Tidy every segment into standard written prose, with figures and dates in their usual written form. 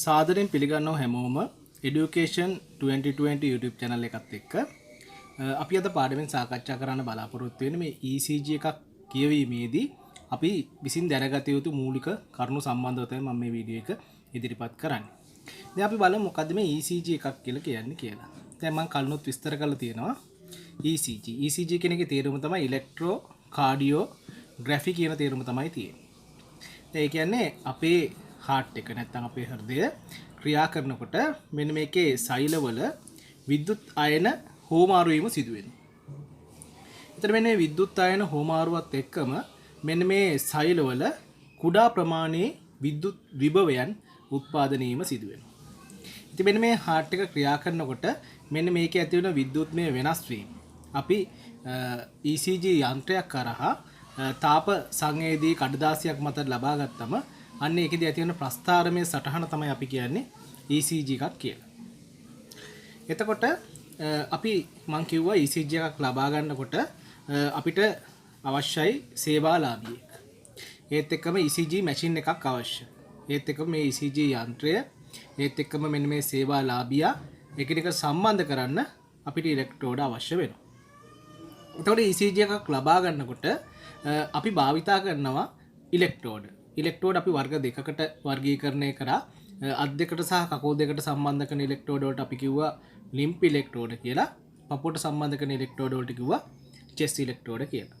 සාදරයෙන් පිළිගන්නවා හැමෝම Education 2020 YouTube channel එකත් එක්ක අපි අද පාඩමෙන් සාකච්ඡා කරන්න බලාපොරොත්තු වෙන්නේ මේ ECG එකක් කියවීමේදී අපි විසින් දැනගත යුතු මූලික කරුණු සම්බන්ධව තමයි මම මේ වීඩියෝ එක ඉදිරිපත් කරන්නේ. දැන් අපි බලමු මොකද්ද මේ ECG එකක් කියලා කියන්නේ කියලා. දැන් මම කලිනුත් විස්තර කරලා තියෙනවා ECG. ECG කියන එකේ තේරුම තමයි ඉලෙක්ට්‍රෝ කාඩියෝග්‍රැෆි කියන තේරුම තමයි තියෙන්නේ. ඒ කියන්නේ අපේ heart එක නැත්නම් අපේ හෘදය ක්‍රියා කරනකොට මෙන්න මේකේ සෛලවල විද්‍යුත් අයන හෝමාරු වීම සිදු වෙනවා. එතන මෙන්න මේ විද්‍යුත් අයන හෝමාරුවත් එක්කම මෙන්න මේ සෛලවල කුඩා ප්‍රමාණයේ විද්‍යුත් විභවයන් උත්පාදනය වීම සිදු වෙනවා. ඉතින් මෙන්න මේ heart එක ක්‍රියා කරනකොට මෙන්න මේකේ ඇති වෙන විද්‍යුත්මය වෙනස් වීම අපි ECG යන්ත්‍රයක් කරහා තාප සංවේදී කඩදාසියක් මත ලබා ගත්තම අන්න ඒකෙදී ඇති වෙන ප්‍රස්ථාරමය සටහන තමයි අපි කියන්නේ ECG එකක් කියලා. එතකොට අපි මම කිව්වා ECG එකක් ලබා ගන්නකොට අපිට අවශ්‍යයි සේවාලාභියෙක්. ඒත් එක්කම ECG මැෂින් එකක් අවශ්‍යයි. ඒත් එක්කම මේ ECG යන්ත්‍රය ඒත් එක්කම මෙන්න මේ සේවාලාභියා එකිනෙක සම්බන්ධ කරන්න අපිට ඉලෙක්ට්‍රෝඩ අවශ්‍ය වෙනවා. එතකොට ECG එකක් ලබා ගන්නකොට අපි භාවිතා කරනවා ඉලෙක්ට්‍රෝඩ. ඉලෙක්ට්‍රෝඩ අපි වර්ග දෙකකට වර්ගීකරණය කරා. අත් දෙකට සහ කකුල් දෙකට සම්බන්ධ කරන ඉලෙක්ට්‍රෝඩ වලට අපි කිව්වා ලිම්ප් ඉලෙක්ට්‍රෝඩ කියලා. පපුවට සම්බන්ධ කරන ඉලෙක්ට්‍රෝඩ වලට කිව්වා චෙස්ට් ඉලෙක්ට්‍රෝඩ කියලා.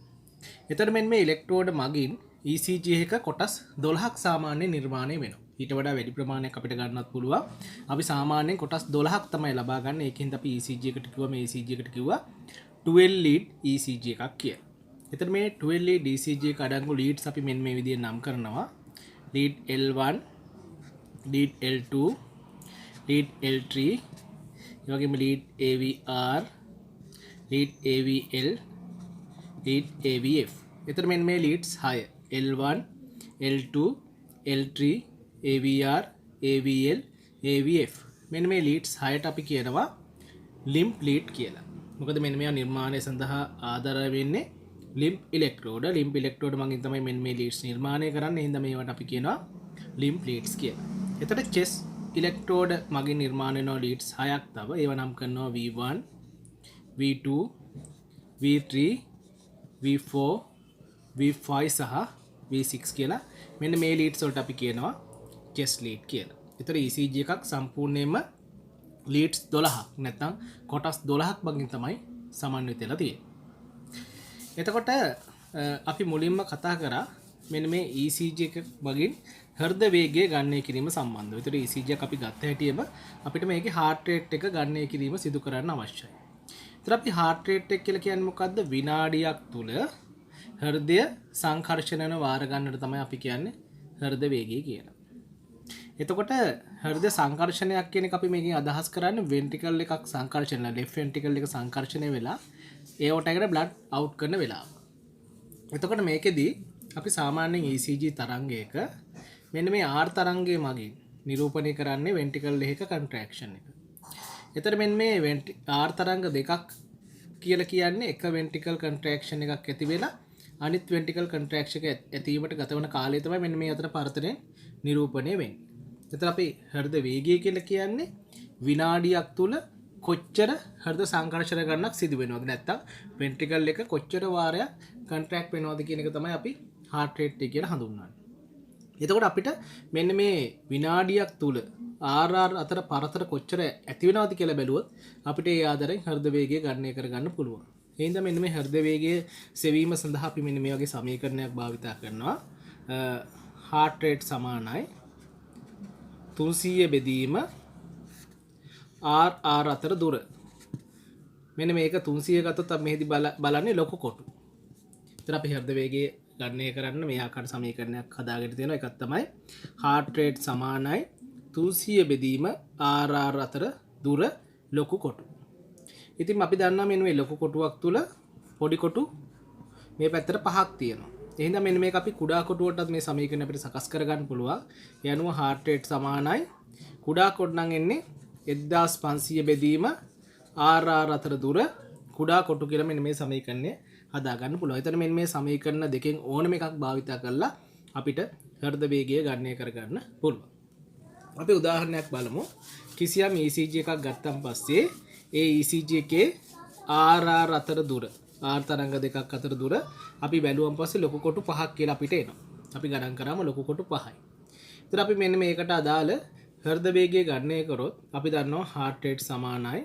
එතකොට මෙන්න මේ ඉලෙක්ට්‍රෝඩ මගින් ECG එක කොටස් 12ක් සාමාන්‍යයෙන් නිර්මාණය වෙනවා. ඊට වඩා වැඩි ප්‍රමාණයක් අපිට ගන්නත් පුළුවන්. අපි සාමාන්‍යයෙන් කොටස් 12ක් තමයි ලබා ගන්න. ඒකෙන්ද අපි ECG එකට කිව්වා මේ ECG එකට කිව්වා 12 lead ECG එකක් කියලා. එතකොට මේ 12 lead ECG එක අඩංගු leads අපි මෙන්න මේ විදිහට නම් කරනවා. lead L1, lead L2, lead L3, ඒ වගේම lead AVR, lead AVL, lead AVF. එතකොට මෙන්න මේ leads 6 L1, L2, L3, AVR, AVL, AVF. මෙන්න මේ leads 6ට අපි කියනවා limp lead කියලා. මොකද මෙන්න මේවා නිර්මාණය සඳහා ආධාර වෙන්නේ limp electrode. limp electrode මගින් තමයි මෙන්න මේ leads නිර්මාණය කරන්නේ. එහෙනම් මේවට අපි කියනවා limp leads කියලා. එතකොට chest electrode මගින් නිර්මාණය වෙන leads 6ක් තව. ඒවා නම් කරනවා V1, V2, V3, V4, V5 සහ V6 කියලා. මෙන්න මේ leads වලට අපි කියනවා chest lead කියලා. එතකොට ECG එකක් සම්පූර්ණයෙන්ම leads 12ක් නැත්නම් කොටස් 12ක් වගේ තමයි සමන්විත වෙලා තියෙන්නේ. එතකොට අපි මුලින්ම කතා කරා මෙන්න මේ ECG එක වගින් හෘද වේගය ගණනය කිරීම සම්බන්ධව. ඒතර ECG එක අපි ගත්ත හැටියෙම අපිට මේකේ heart rate එක ගණනය කිරීම සිදු කරන්න අවශ්‍යයි. ඒතර අපි heart rate එක කියලා කියන්නේ මොකද්ද? විනාඩියක් තුල හෘදය සංකර්ෂණ වෙන වාර ගන්නට තමයි අපි කියන්නේ හෘද වේගය කියලා. එතකොට හෘද සංකර්ෂණයක් කියන එක අපි මේකෙන් අදහස් කරන්නේ වෙන්ට්‍රිකල් එකක් සංකර්ෂණය left ventricle එක සංකර්ෂණය වෙලා ඒවට එකට blood out කරන වෙලාව. එතකොට මේකෙදී අපි සාමාන්‍යයෙන් ECG තරංගයක මෙන්න මේ R තරංගයේ මගින් නිරූපණය කරන්නේ ventricle එකක contraction එක. එතකොට මෙන්න මේ R තරංග දෙකක් කියලා කියන්නේ එක ventricle contraction එකක් ඇති වෙලා අනිත් ventricle contraction එක ඇතිවීමට ගත වන කාලය තමයි මෙන්න මේ අතර පරතරය නිරූපණය වෙන්නේ. එතකොට අපි හෘද වේගය කියලා කියන්නේ විනාඩියක් තුල කොච්චර හෘද සංකර්ෂණ ගණනක් සිදු වෙනවද නැත්නම් ventricle එක කොච්චර වාරයක් contract වෙනවද කියන එක තමයි අපි heart rate එක කියලා හඳුන්වන්නේ. එතකොට අපිට මෙන්න මේ විනාඩියක් තුල RR අතර පරතර කොච්චර ඇති වෙනවද කියලා බැලුවොත් අපිට ඒ ආधाරයෙන් හෘද වේගය ගණනය කරගන්න පුළුවන්. ඒ හින්දා මෙන්න මේ හෘද වේගය සෙවීම සඳහා අපි මෙන්න මේ වගේ සමීකරණයක් භාවිත කරනවා. heart rate සමානයි 300 බෙදීම RR අතර දුර. මෙන්න මේක 300 ගත්තොත් අපි මෙහෙදි බලන්නේ ලොකු කොටු. ඉතින් අපි හෘද වේගය ගණනය කරන්න මේ ආකාර සමීකරණයක් හදාගෙන තියෙනවා. එකක් තමයි heart rate සමානයි 300 බෙදීම RR අතර දුර ලොකු කොටු. ඉතින් අපි දන්නවා මෙන්න මේ ලොකු කොටුවක් තුල පොඩි කොටු මේ පැත්තට පහක් තියෙනවා. එහෙනම් මෙන්න මේක අපි කුඩා කොටුවටත් මේ සමීකරණ අපිට සකස් කරගන්න පුළුවන්. ඒ අනුව heart rate සමානයි කුඩා කොටු නම් එන්නේ 1500 බෙදීම RR අතර දුර කුඩා කොටු කියලා මෙන්න මේ සමීකරණය හදා ගන්න පුළුවන්. එතන මෙන්න මේ සමීකරණ දෙකෙන් ඕනම එකක් භාවිත කරලා අපිට හෘද වේගය ගණනය කරගන්න පුළුවන්. අපි උදාහරණයක් බලමු. කිසියම් ECG එකක් ගත්තන් පස්සේ ඒ ECG එකේ RR අතර දුර R තරංග දෙකක් අතර දුර අපි බැලුවම් පස්සේ ලොකු කොටු 5ක් කියලා අපිට එනවා. අපි ගණන් කරාම ලොකු කොටු 5යි. ඒතර අපි මෙන්න මේකට අදාළ හෘද වේගය ගණනය කරොත් අපි දන්නවා heart rate සමානයි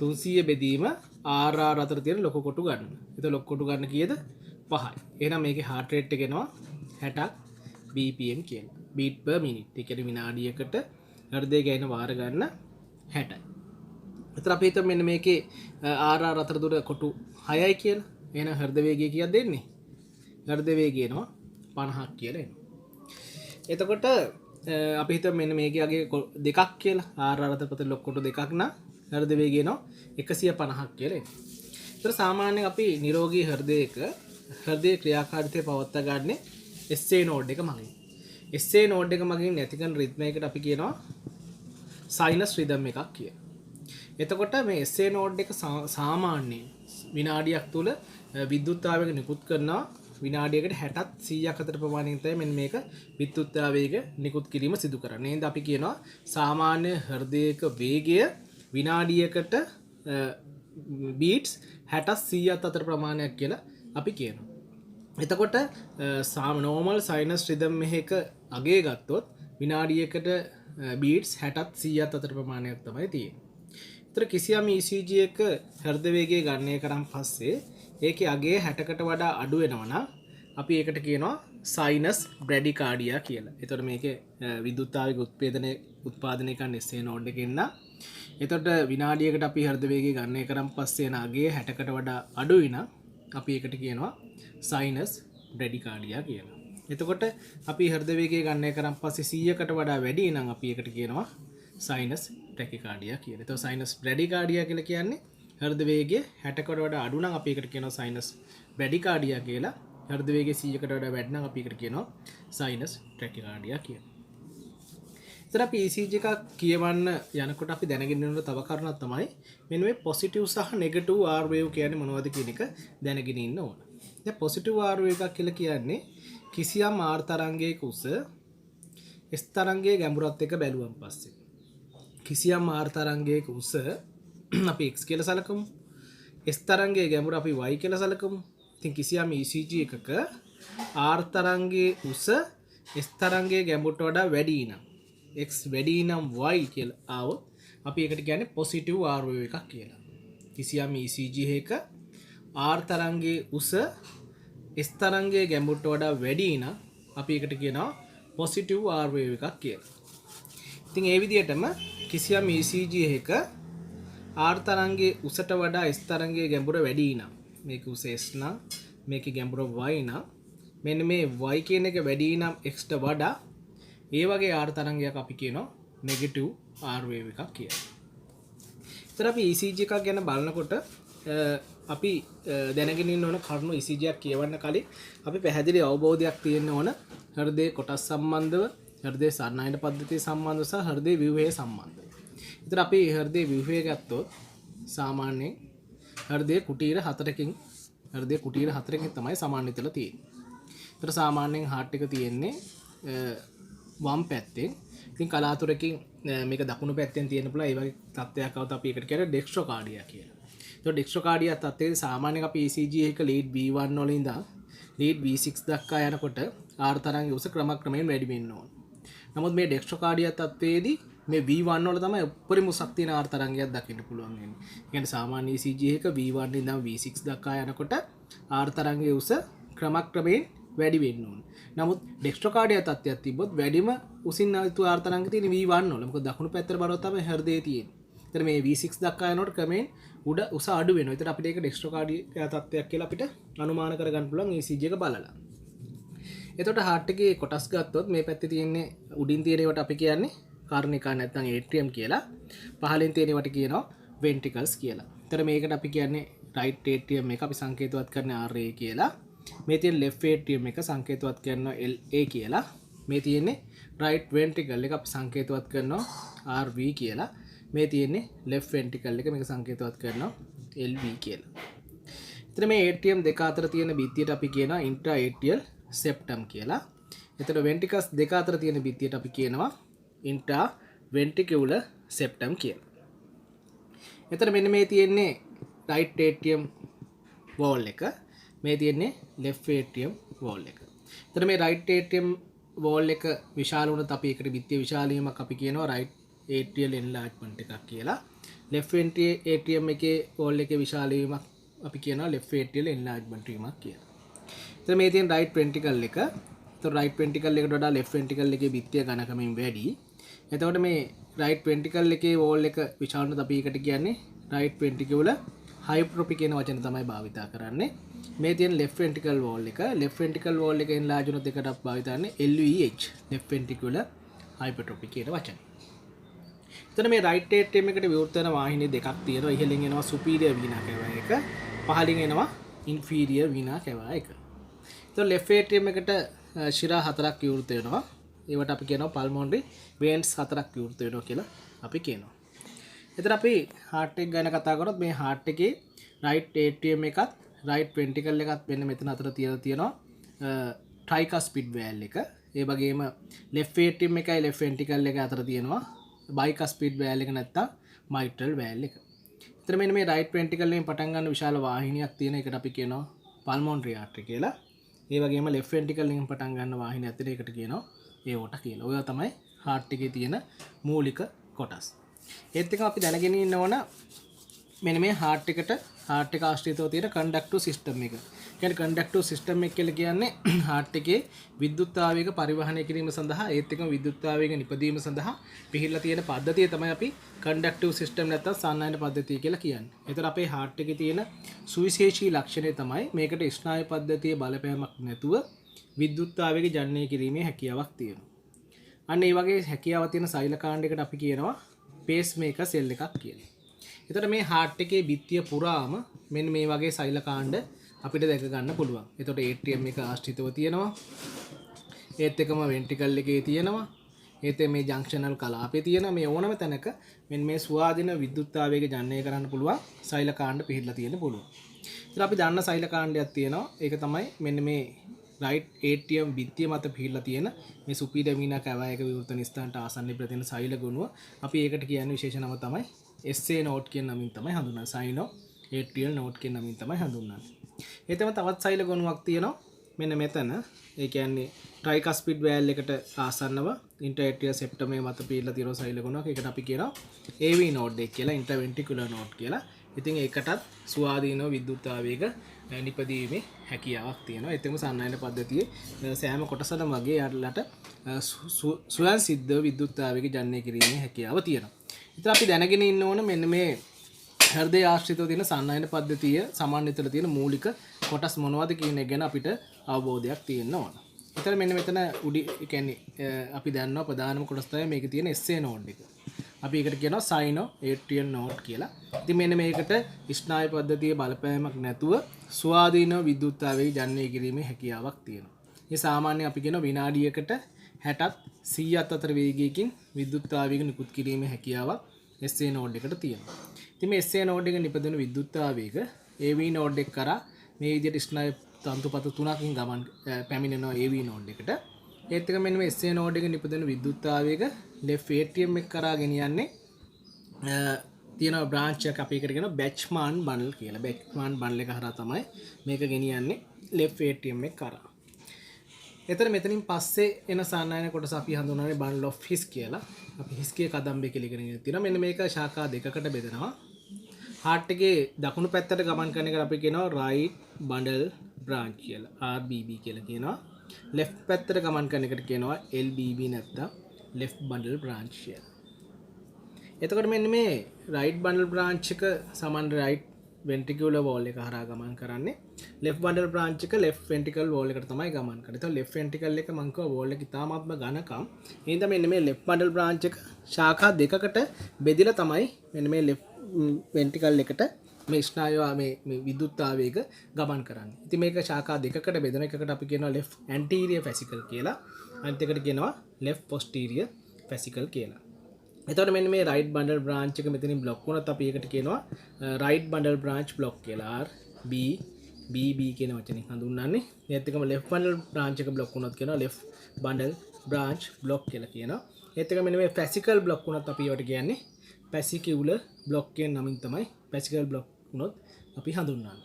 300 බෙදීම RR අතර තියෙන ලොකු කොටු ගන්න. ඒතර ලොකු කොටු ගන්න කීයද? 5යි. එහෙනම් මේකේ heart rate එක එනවා 60ක් BPM කියලා. beat per minute. ඒ කියන්නේ විනාඩියකට හෘදය ගැහෙන වාර ගන්න 60යි. ඒතර අපි හිතමු මෙන්න මේකේ RR අතර දුර කොටු 6යි කියලා. එහෙනම් හෘද වේගය කීයද දෙන්නේ? හෘද වේගය එනවා 50ක් කියලා එනවා. එතකොට අපි හිතමු මෙන්න මේකේ දෙකක් කියලා RR අතර පත ලොකු කොටු දෙකක් නම් හෘද වේගය එනවා 150ක් කියලා එනවා. ඒතර සාමාන්‍යයෙන් අපි නිරෝගී හෘදයක හෘදයේ ක්‍රියාකාරීත්වය පවත්වා ගන්න SA නෝඩ් එක මගින්. SA නෝඩ් එක මගින් නැති කරන රිද්ම එකට අපි කියනවා සයිනස් රිද්ම් එකක් කියලා. එතකොට මේ SA නෝඩ් එක සාමාන්‍යයෙන් විනාඩියක් තුල විද්‍යුත් ආවේග නිකුත් කරනවා විනාඩියකට 60ත් 100ක් අතර ප්‍රමාණයෙන් තමයි මෙන්න මේක විද්‍යුත් ආවේග නිකුත් කිරීම සිදු කරන්නේ. එහෙනම් අපි කියනවා සාමාන්‍ය හෘදයක වේගය විනාඩියකට බීට්ස් 60ත් 100ත් අතර ප්‍රමාණයක් කියලා අපි කියනවා. එතකොට නෝමල් සයිනස් රිද්ම් එකක අගය ගත්තොත් විනාඩියකට බීට්ස් 60ත් 100ත් අතර ප්‍රමාණයක් තමයි තියෙන්නේ. ඒතර කිසියම් ECG එක හෘද වේගය ගණනය කරන් පස්සේ ඒකේ අගය 60කට වඩා අඩු වෙනවා නම් අපි ඒකට කියනවා සයිනස් බ්‍රැඩිකාඩියා කියලා. ඒතර මේකේ විද්‍යුත් ආවේග උත්පාදනය කරන SA නෝඩ් එකෙන් නම් එතකොට විනාඩියකට අපි හෘද වේගය ගණනය කරන් පස්සේ එන අගය 60කට වඩා අඩුයි නම් අපි ඒකට කියනවා සයිනස් බ්‍රැඩිකාඩියා කියලා. එතකොට අපි හෘද වේගය ගණනය කරන් පස්සේ 100කට වඩා වැඩි නම් අපි ඒකට කියනවා සයිනස් ටැකිකාඩියා කියලා. එතකොට සයිනස් බ්‍රැඩිකාඩියා කියලා කියන්නේ හෘද වේගය 60කට වඩා අඩු නම් අපි ඒකට කියනවා සයිනස් බ්‍රැඩිකාඩියා කියලා. හෘද වේගය 100කට වඩා වැඩි නම් අපි ඒකට කියනවා සයිනස් ටැකිකාඩියා කියලා. ඉතින් අපි ECG එකක් කියවන්න යනකොට අපි දැනගෙන ඉන්න තව කාරණාවක් තමයි මෙන්න මේ පොසිටිව් සහ නෙගටිව් R වේව් කියන්නේ මොනවද කියන එක දැනගෙන ඉන්න ඕන. දැන් පොසිටිව් R වේව් එකක් කියලා කියන්නේ කිසියම් R තරංගයක උස S තරංගයේ ගැඹුරත් එක්ක බැලුවම පස්සේ කිසියම් R තරංගයක උස අපි x කියලා සලකමු. S තරංගයේ ගැඹුර අපි y කියලා සලකමු. ඉතින් කිසියම් ECG එකක R තරංගයේ උස S තරංගයේ ගැඹුරට වඩා වැඩි නම් x වැඩි නම් y කියලා ආවොත් අපි ඒකට කියන්නේ පොසිටිව් R වේව් එකක් කියලා. කිසියම් ECG එකක R තරංගයේ උස S තරංගයේ ගැඹුරට වඩා වැඩි නම් අපි ඒකට කියනවා පොසිටිව් R වේව් එකක් කියලා. ඉතින් ඒ විදිහටම කිසියම් ECG එකක R තරංගයේ උසට වඩා S තරංගයේ ගැඹුර වැඩි නම් මේක උස S නම් මේකේ ගැඹුර y නම් මෙන්න මේ y කියන එක වැඩි නම් x ට වඩා ඒ වගේ R තරංගයක් අපි කියනවා නෙගටිව් R වේව් එකක් කියලා. ඉතින් අපි ECG එකක් ගැන බලනකොට අපි දැනගෙන ඉන්න ඕන කරුණු ECG එකක් කියවන්න කලින් අපි පැහැදිලි අවබෝධයක් තියෙන්න ඕන හෘදයේ කොටස් සම්බන්ධව, හෘදයේ සරණායන පද්ධතිය සම්බන්ධව සහ හෘදයේ ව්‍යුහය සම්බන්ධව. ඉතින් අපි හෘදයේ ව්‍යුහය ගත්තොත් සාමාන්‍යයෙන් හෘදයේ කුටීර 4කින් තමයි සමන්විතලා තියෙන්නේ. ඒතර සාමාන්‍යයෙන් heart එක තියෙන්නේ වම් පැත්තෙන්. ඉතින් කලාතුරකින් මේක දකුණු පැත්තෙන් තියෙන පුළුවන් ඒ වගේ තත්ත්වයක් આવත අපි ඒකට කියන්නේ ඩෙක්ස්ට්‍රෝකාඩියා කියලා. ඒතකොට ඩෙක්ස්ට්‍රෝකාඩියා තත්ත්වයේ සාමාන්‍යයෙන් අපි ECG එක ලීඩ් V1 වල ඉඳන් ලීඩ් V6 දක්වා යනකොට R තරංගයේ උස ක්‍රමක්‍රමයෙන් වැඩි වෙන්න ඕන. නමුත් මේ ඩෙක්ස්ට්‍රෝකාඩියා තත්ත්වයේදී මේ V1 වල තමයි උපරිම උසක් තියෙන R තරංගයක් දකින්න පුළුවන් වෙන්නේ. ඒ කියන්නේ සාමාන්‍ය ECG එක V1 ඉඳන් V6 දක්වා යනකොට R තරංගයේ උස ක්‍රමක්‍රමයෙන් වැඩි වෙන්න ඕන. නමුත් ඩෙක්ස්ට්‍රෝකාඩියා තත්ත්වයක් තිබ්බොත් වැඩිම උසින් නැතු R තරංග තියෙන V1 වල. මොකද දකුණු පැත්තට බලවත් තමයි හෘදයේ තියෙන්නේ. ඒතර මේ V6 දක්වා යනකොට ක්‍රමයෙන් උඩ උස අඩු වෙනවා. ඒතර අපිට ඒක ඩෙක්ස්ට්‍රෝකාඩියා තත්ත්වයක් කියලා අපිට අනුමාන කරගන්න පුළුවන් ECG එක බලලා. එතකොට heart එකේ කොටස් ගත්තොත් මේ පැත්තේ තියෙන්නේ උඩින් තියෙන ඒවාට අපි කියන්නේ කර්ණිකා නැත්නම් atrium කියලා. පහළින් තියෙන ඒවාට කියනවා ventricles කියලා. ඒතර මේකට අපි කියන්නේ right atrium එක අපි සංකේතවත් කරන්නේ RA කියලා. මේ තියෙන left atrium එක සංකේතවත් කරනවා LA කියලා. මේ තියෙන්නේ right ventricle එක අපි සංකේතවත් කරනවා RV කියලා. මේ තියෙන්නේ left ventricle එක මේක සංකේතවත් කරනවා LV කියලා. එතන මේ atrium දෙක අතර තියෙන බිත්තියට අපි කියනවා intra atrial septum කියලා. එතන ventricles දෙක අතර තියෙන බිත්තියට අපි කියනවා interventricular septum කියලා. එතන මෙන්න මේ තියෙන්නේ right atrium wall එක. මේ තියෙන්නේ left atrium wall එක. එතන මේ right atrium wall එක විශාල වුණත් අපි ඒකට බිත්තිය විශාල වීමක් අපි කියනවා right atrial enlargement එකක් කියලා. left atrium එකේ wall එකේ විශාල වීමක් අපි කියනවා left atrial enlargement වීමක් කියලා. එතන මේ තියෙන right ventricle එක. එතකොට right ventricle එකට වඩා left ventricle එකේ බිත්තිය ඝනකමින් වැඩි. එතකොට මේ right ventricle එකේ wall එක විශාල වුණත් අපි ඒකට කියන්නේ right ventricular hypertrophy කියන වචන තමයි භාවිතා කරන්නේ. මේ තියෙන left ventricle wall එක left ventricle wall එක enlarge වුණොත් එකට අපි භාවිතා කරන්නේ LVH left ventricular hypertrophy කියන වචනේ. එතන මේ right atrium එකට විවෘත වෙන වාහිනී දෙකක් තියෙනවා. ඉහළින් එනවා superior vena cava එක, පහළින් එනවා inferior vena cava එක. එතකොට left atrium එකට ශිරා හතරක් විවෘත වෙනවා. ඒවට අපි කියනවා pulmonary veins හතරක් විවෘත වෙනවා කියලා අපි කියනවා. එතන අපි heart එක ගැන කතා කරොත් මේ heart එකේ right atrium එකත් right ventricle එකත් වෙන මෙතන අතර තියෙනවා tricuspid valve එක. ඒ වගේම left atrium එකයි left ventricle එක අතර තියෙනවා bicuspid valve එක නැත්තම් mitral valve එක. එතන මෙන්න මේ right ventricle එකෙන් පටන් ගන්න විශාල වාහිනියක් තියෙන එකට අපි කියනවා pulmonary artery කියලා. ඒ වගේම left ventricle එකෙන් පටන් ගන්න වාහිනියක් තියෙන එකට කියනවා aorta කියලා. ඔය තමයි heart එකේ තියෙන මූලික කොටස්. ඒත් එක අපි දැනගෙන ඉන්න ඕන මෙන්න මේ heart එක ආශ්‍රිතව තියෙන conductive system එක. කියන්නේ conductive system එක කියලා කියන්නේ heart එකේ විද්‍යුත් ආවේග පරිවහනය කිරීම සඳහා ඒත් එක්කම විද්‍යුත් ආවේග නිපදවීම සඳහා පිහිටලා තියෙන පද්ධතිය තමයි අපි conductive system නැත්නම් සාමාන්‍ය පද්ධතිය කියලා කියන්නේ. ඒතර අපේ heart එකේ තියෙන සුවිශේෂී ලක්ෂණය තමයි මේකට ස්නායු පද්ධතියේ බලපෑමක් නැතුව විද්‍යුත් ආවේග ජනනය කිරීමේ හැකියාවක් තියෙනවා. අන්න ඒ වගේ හැකියාවක් තියෙන සෛල කාණ්ඩයකට අපි කියනවා pacemaker cell එකක් කියලා. එතකොට මේ heart එකේ බිත්තිය පුරාම මෙන්න මේ වගේ සෛල කාණ්ඩ අපිට දැක ගන්න පුළුවන්. එතකොට atrium එක ආශ්‍රිතව තියෙනවා. ඒත් එකම ventricle එකේ තියෙනවා. ඒත් මේ junctional කලාපේ තියෙන මේ ඕනම තැනක මෙන්න මේ ස්වාධීන විද්‍යුත් ආවේග ජනනය කරන්න පුළුවන් සෛල කාණ්ඩ පිහිටලා තියෙන්න පුළුවන්. ඉතින් අපි දන්න සෛල කාණ්ඩයක් තියෙනවා. ඒක තමයි මෙන්න මේ right atrium බිත්තිය මත පිහිටලා තියෙන මේ superior vena cava එක විවෘත ස්ථානට ආසන්නයේ ප්‍රතින සෛල ගුණුව. අපි ඒකට කියන්නේ විශේෂ නම තමයි SA node කියන නමින් තමයි හඳුන්වන්නේ. sinoatrial node කියන නමින් තමයි හඳුන්වන්නේ. ඒ තමයි තවත් සෛල ගුණුවක් තියෙනවා. මෙන්න මෙතන ඒ කියන්නේ tricuspid valve එකට ආසන්නව interatrial septum එක මත පිහිටලා තියෙන සෛල ගුණයක්. ඒකට අපි කියනවා AV node එක කියලා, interventricular node කියලා. ඉතින් ඒකටත් ස්වාධීනව විද්‍යුත් ආවේග නිපදීමේ හැකියාවක් තියෙනවා. ඒතෙම සාමාන්‍ය පද්ධතියේ සෑම කොටසකම වගේ යාලට ස්වයන් සිද්ධ විද්‍යුත් ආවේග ජනනය කිරීමේ හැකියාව තියෙනවා. ඉතින් අපි දැනගෙන ඉන්න ඕන මෙන්න මේ හෘදය ආශ්‍රිතව තියෙන සාමාන්‍ය පද්ධතිය සමන්විතව තියෙන මූලික කොටස් මොනවද කියන එක ගැන අපිට අවබෝධයක් තියෙන්න ඕන. ඒතර මෙන්න මෙතන උඩි කියන්නේ අපි දන්නවා ප්‍රධානම කොටස තමයි මේකේ තියෙන SA node එක. අපි ඒකට කියනවා sinoatrial node කියලා. ඉතින් මෙන්න මේකට ස්නායු පද්ධතියේ බලපෑමක් නැතුව ස්වාධීනව විද්‍යුත් ආවේග ජනනය කිරීමේ හැකියාවක් තියෙනවා. මේ සාමාන්‍යයෙන් අපි කියනවා විනාඩියකට 60ත් 100ත් අතර වේගයකින් විද්‍යුත් ආවේග නිකුත් කිරීමේ හැකියාවක් SA node එකට තියෙනවා. ඉතින් මේ SA node එක නිපදවන විද්‍යුත් ආවේග AV node එක කරා මේ විදිහට ස්නායු තන්තුපත තුනකින් ගමන් පැමිණෙනවා AV node එකට. ඒත් එක මෙන්න මේ SA node එක නිපදවන විද්‍යුත් ආවේග left atrium එක කරා ගෙනියන්නේ තියෙන බ්‍රාන්ච් එක අපි එකට කියනවා Bachmann bundle කියලා. Bachmann bundle එක හරහා තමයි මේක ගෙනියන්නේ left atrium එක කරා. එතන මෙතනින් පස්සේ එන සාමාන්‍ය කොටස අපි හඳුන්වන්නේ bundle of His කියලා. අපි Hiskey කදම්බේ කියලා ඉගෙන තියෙනවා. මෙන්න මේක ශාඛා දෙකකට බෙදෙනවා. heart එකේ දකුණු පැත්තට ගමන් කරන එක අපි කියනවා right bundle branch කියලා. RBB කියලා කියනවා. left පැත්තට ගමන් කරන එකට කියනවා LBB නැත්නම් left bundle branch කියලා. එතකොට මෙන්න මේ right bundle branch එක සමාන right ventricular wall එක හරහා ගමන් කරන්නේ. left bundle branch එක left ventricle wall එකට තමයි ගමන් කරන්නේ. ඒතකොට left ventricle එක මං කියවා wall එක ඉතාමත්ම ඝනකම්. එහෙනම් මෙන්න මේ left bundle branch එක ශාඛා දෙකකට බෙදලා තමයි මෙන්න මේ left ventricle එකට මේ ස්නායු මේ විද්‍යුත් ආවේග ගමන් කරන්නේ. ඉතින් මේක ශාඛා දෙකකට බෙදෙන එකකට අපි කියනවා left anterior fascicle කියලා. අනිත් එකට කියනවා left posterior fascicle කියලා. එතකොට මෙන්න මේ right bundle branch එක මෙතනින් block වුණත් අපි ඒකට කියනවා right bundle branch block කියලා. BB කියන වචنين හඳුන්වන්නේ. ඒත් එකම left bundle branch එක block වුණත් කියනවා left bundle branch block කියලා කියනවා. ඒත් එක මෙන්න මේ ෆැසිකල් බ්ලොක් වුණත් අපි ඒවට කියන්නේ පැසිකියුලර් බ්ලොක් කියන නමින් තමයි පැසිකල් බ්ලොක් වුණොත් අපි හඳුන්වන්නේ.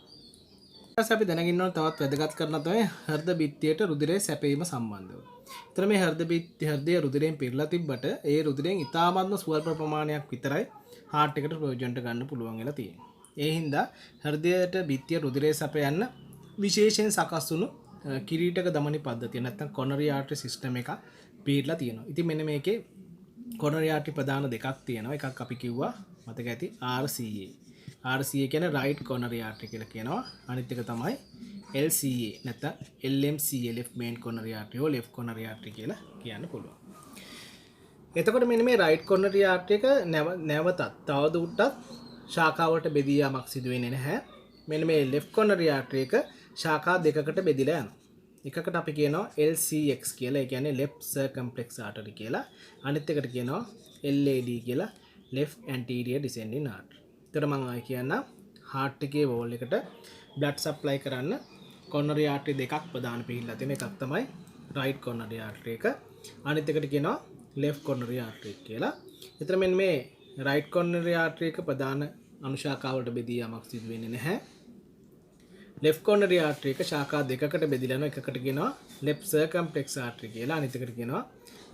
ඊට පස්සේ අපි දැනගන්න ඕන තවත් වැදගත් කාරණා තමයි හෘද බිත්තියට රුධිරය සැපීම සම්බන්ධව. එතන මේ හෘදය රුධිරයෙන් පිරලා තිබ්බට ඒ රුධිරයෙන් ඉතාමත්ම ස්වල්ප ප්‍රමාණයක් විතරයි හાર્ට් එකට ප්‍රයෝජනට ගන්න පුළුවන් වෙලා තියෙන්නේ. ඒ හින්දා හෘදයට බිත්තිය රුධිරය සැපයන්න විශේෂයෙන් සකස් වුණු කිරීටක දමනි පද්ධතිය නැත්නම් කොනරි ආර්ටරි සිස්ටම් එක පිරලා තියෙනවා. ඉතින් මෙන්න මේකේ කොනරි ආර්ටරි ප්‍රධාන දෙකක් තියෙනවා. එකක් අපි කිව්වා මතක ඇති RCA. RCA කියන්නේ right coronary artery කියලා කියනවා. අනිත් එක තමයි LCA නැත්නම් LMCA left main coronary artery or left coronary artery කියලා කියන්න පුළුවන්. එතකොට මෙන්න මේ right coronary artery එක නැවතත් තවදුරටත් ශාඛාවලට බෙදී යාමක් සිදු වෙන්නේ නැහැ. මෙන්න මේ left coronary artery එක ශාඛා දෙකකට බෙදිලා යනවා. එකකට අපි කියනවා LCX කියලා. ඒ කියන්නේ left circumflex artery කියලා. අනිත් එකට කියනවා LAD කියලා left anterior descending artery. එතකොට මම කියන්න heart එකේ wall එකට blood supply කරන්න coronary artery දෙකක් ප්‍රධාන පිහිල්ලා තියෙන එකක් තමයි right coronary artery එක. අනිත් එකට කියනවා left coronary artery කියලා. එතන මෙන්න මේ right coronary artery එක ප්‍රධාන අනුශාඛාවලට බෙදී යාමක් සිදු වෙන්නේ නැහැ. left coronary artery එක ශාඛා දෙකකට බෙදිලා යනවා. එකකට කියනවා left circumflex artery කියලා. අනිත් එකට කියනවා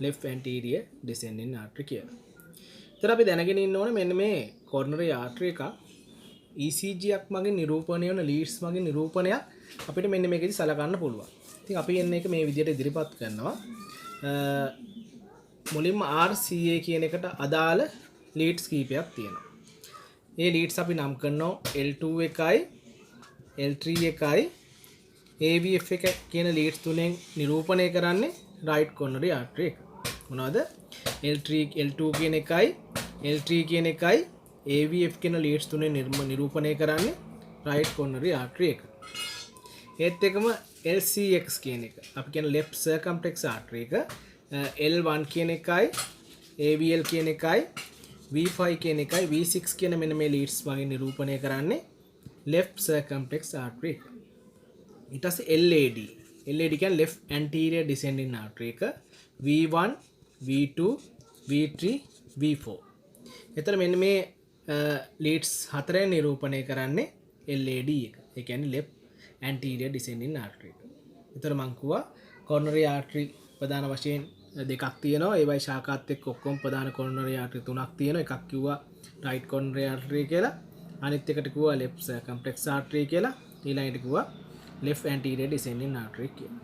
left anterior descending artery කියලා. ඉතින් අපි දැනගෙන ඉන්න ඕනේ මෙන්න මේ coronary artery එක ECG එකක් මගින් නිරූපණය වෙන leads මගින් නිරූපණයක් අපිට මෙන්න මේකෙදි සලකන්න පුළුවන්. ඉතින් අපි එන්නේ මේක මේ විදිහට ඉදිරිපත් කරනවා. මුලින්ම RCA කියන එකට අදාළ leads කීපයක් තියෙනවා. මේ leads අපි නම් කරනවා L2 එකයි L3 එකයි AVF එක කියන leads තුනෙන් නිරූපණය කරන්නේ right coronary artery එක. මොනවද? L2 කියන එකයි L3 කියන එකයි AVF කියන leads තුනෙන් නිරූපණය කරන්නේ right coronary artery එක. ඒත් එකම LCX කියන එක අපි කියන left circumflex artery එක L1 කියන එකයි AVL කියන එකයි V5 කියන එකයි V6 කියන මෙන්න මේ leads වගේ නිරූපණය කරන්නේ left circumflex artery එක. ඊට පස්සේ LAD කියන්නේ left anterior descending artery එක V1 V2 V3 V4. එතන මෙන්න මේ leads හතරෙන් නිරූපණය කරන්නේ LAD එක. ඒ කියන්නේ left anterior descending artery එක. එතන මං කිව්වා coronary artery ප්‍රධාන වශයෙන් දෙකක් තියෙනවා. ඒවයි ශාඛාත් එක්ක ඔක්කොම ප්‍රධාන coronary artery තුනක් තියෙනවා. එකක් කිව්වා right coronary artery කියලා. අනිත් එකට කිව්වා left circumflex artery කියලා. ඊළඟට කිව්වා left anterior descending artery කියලා.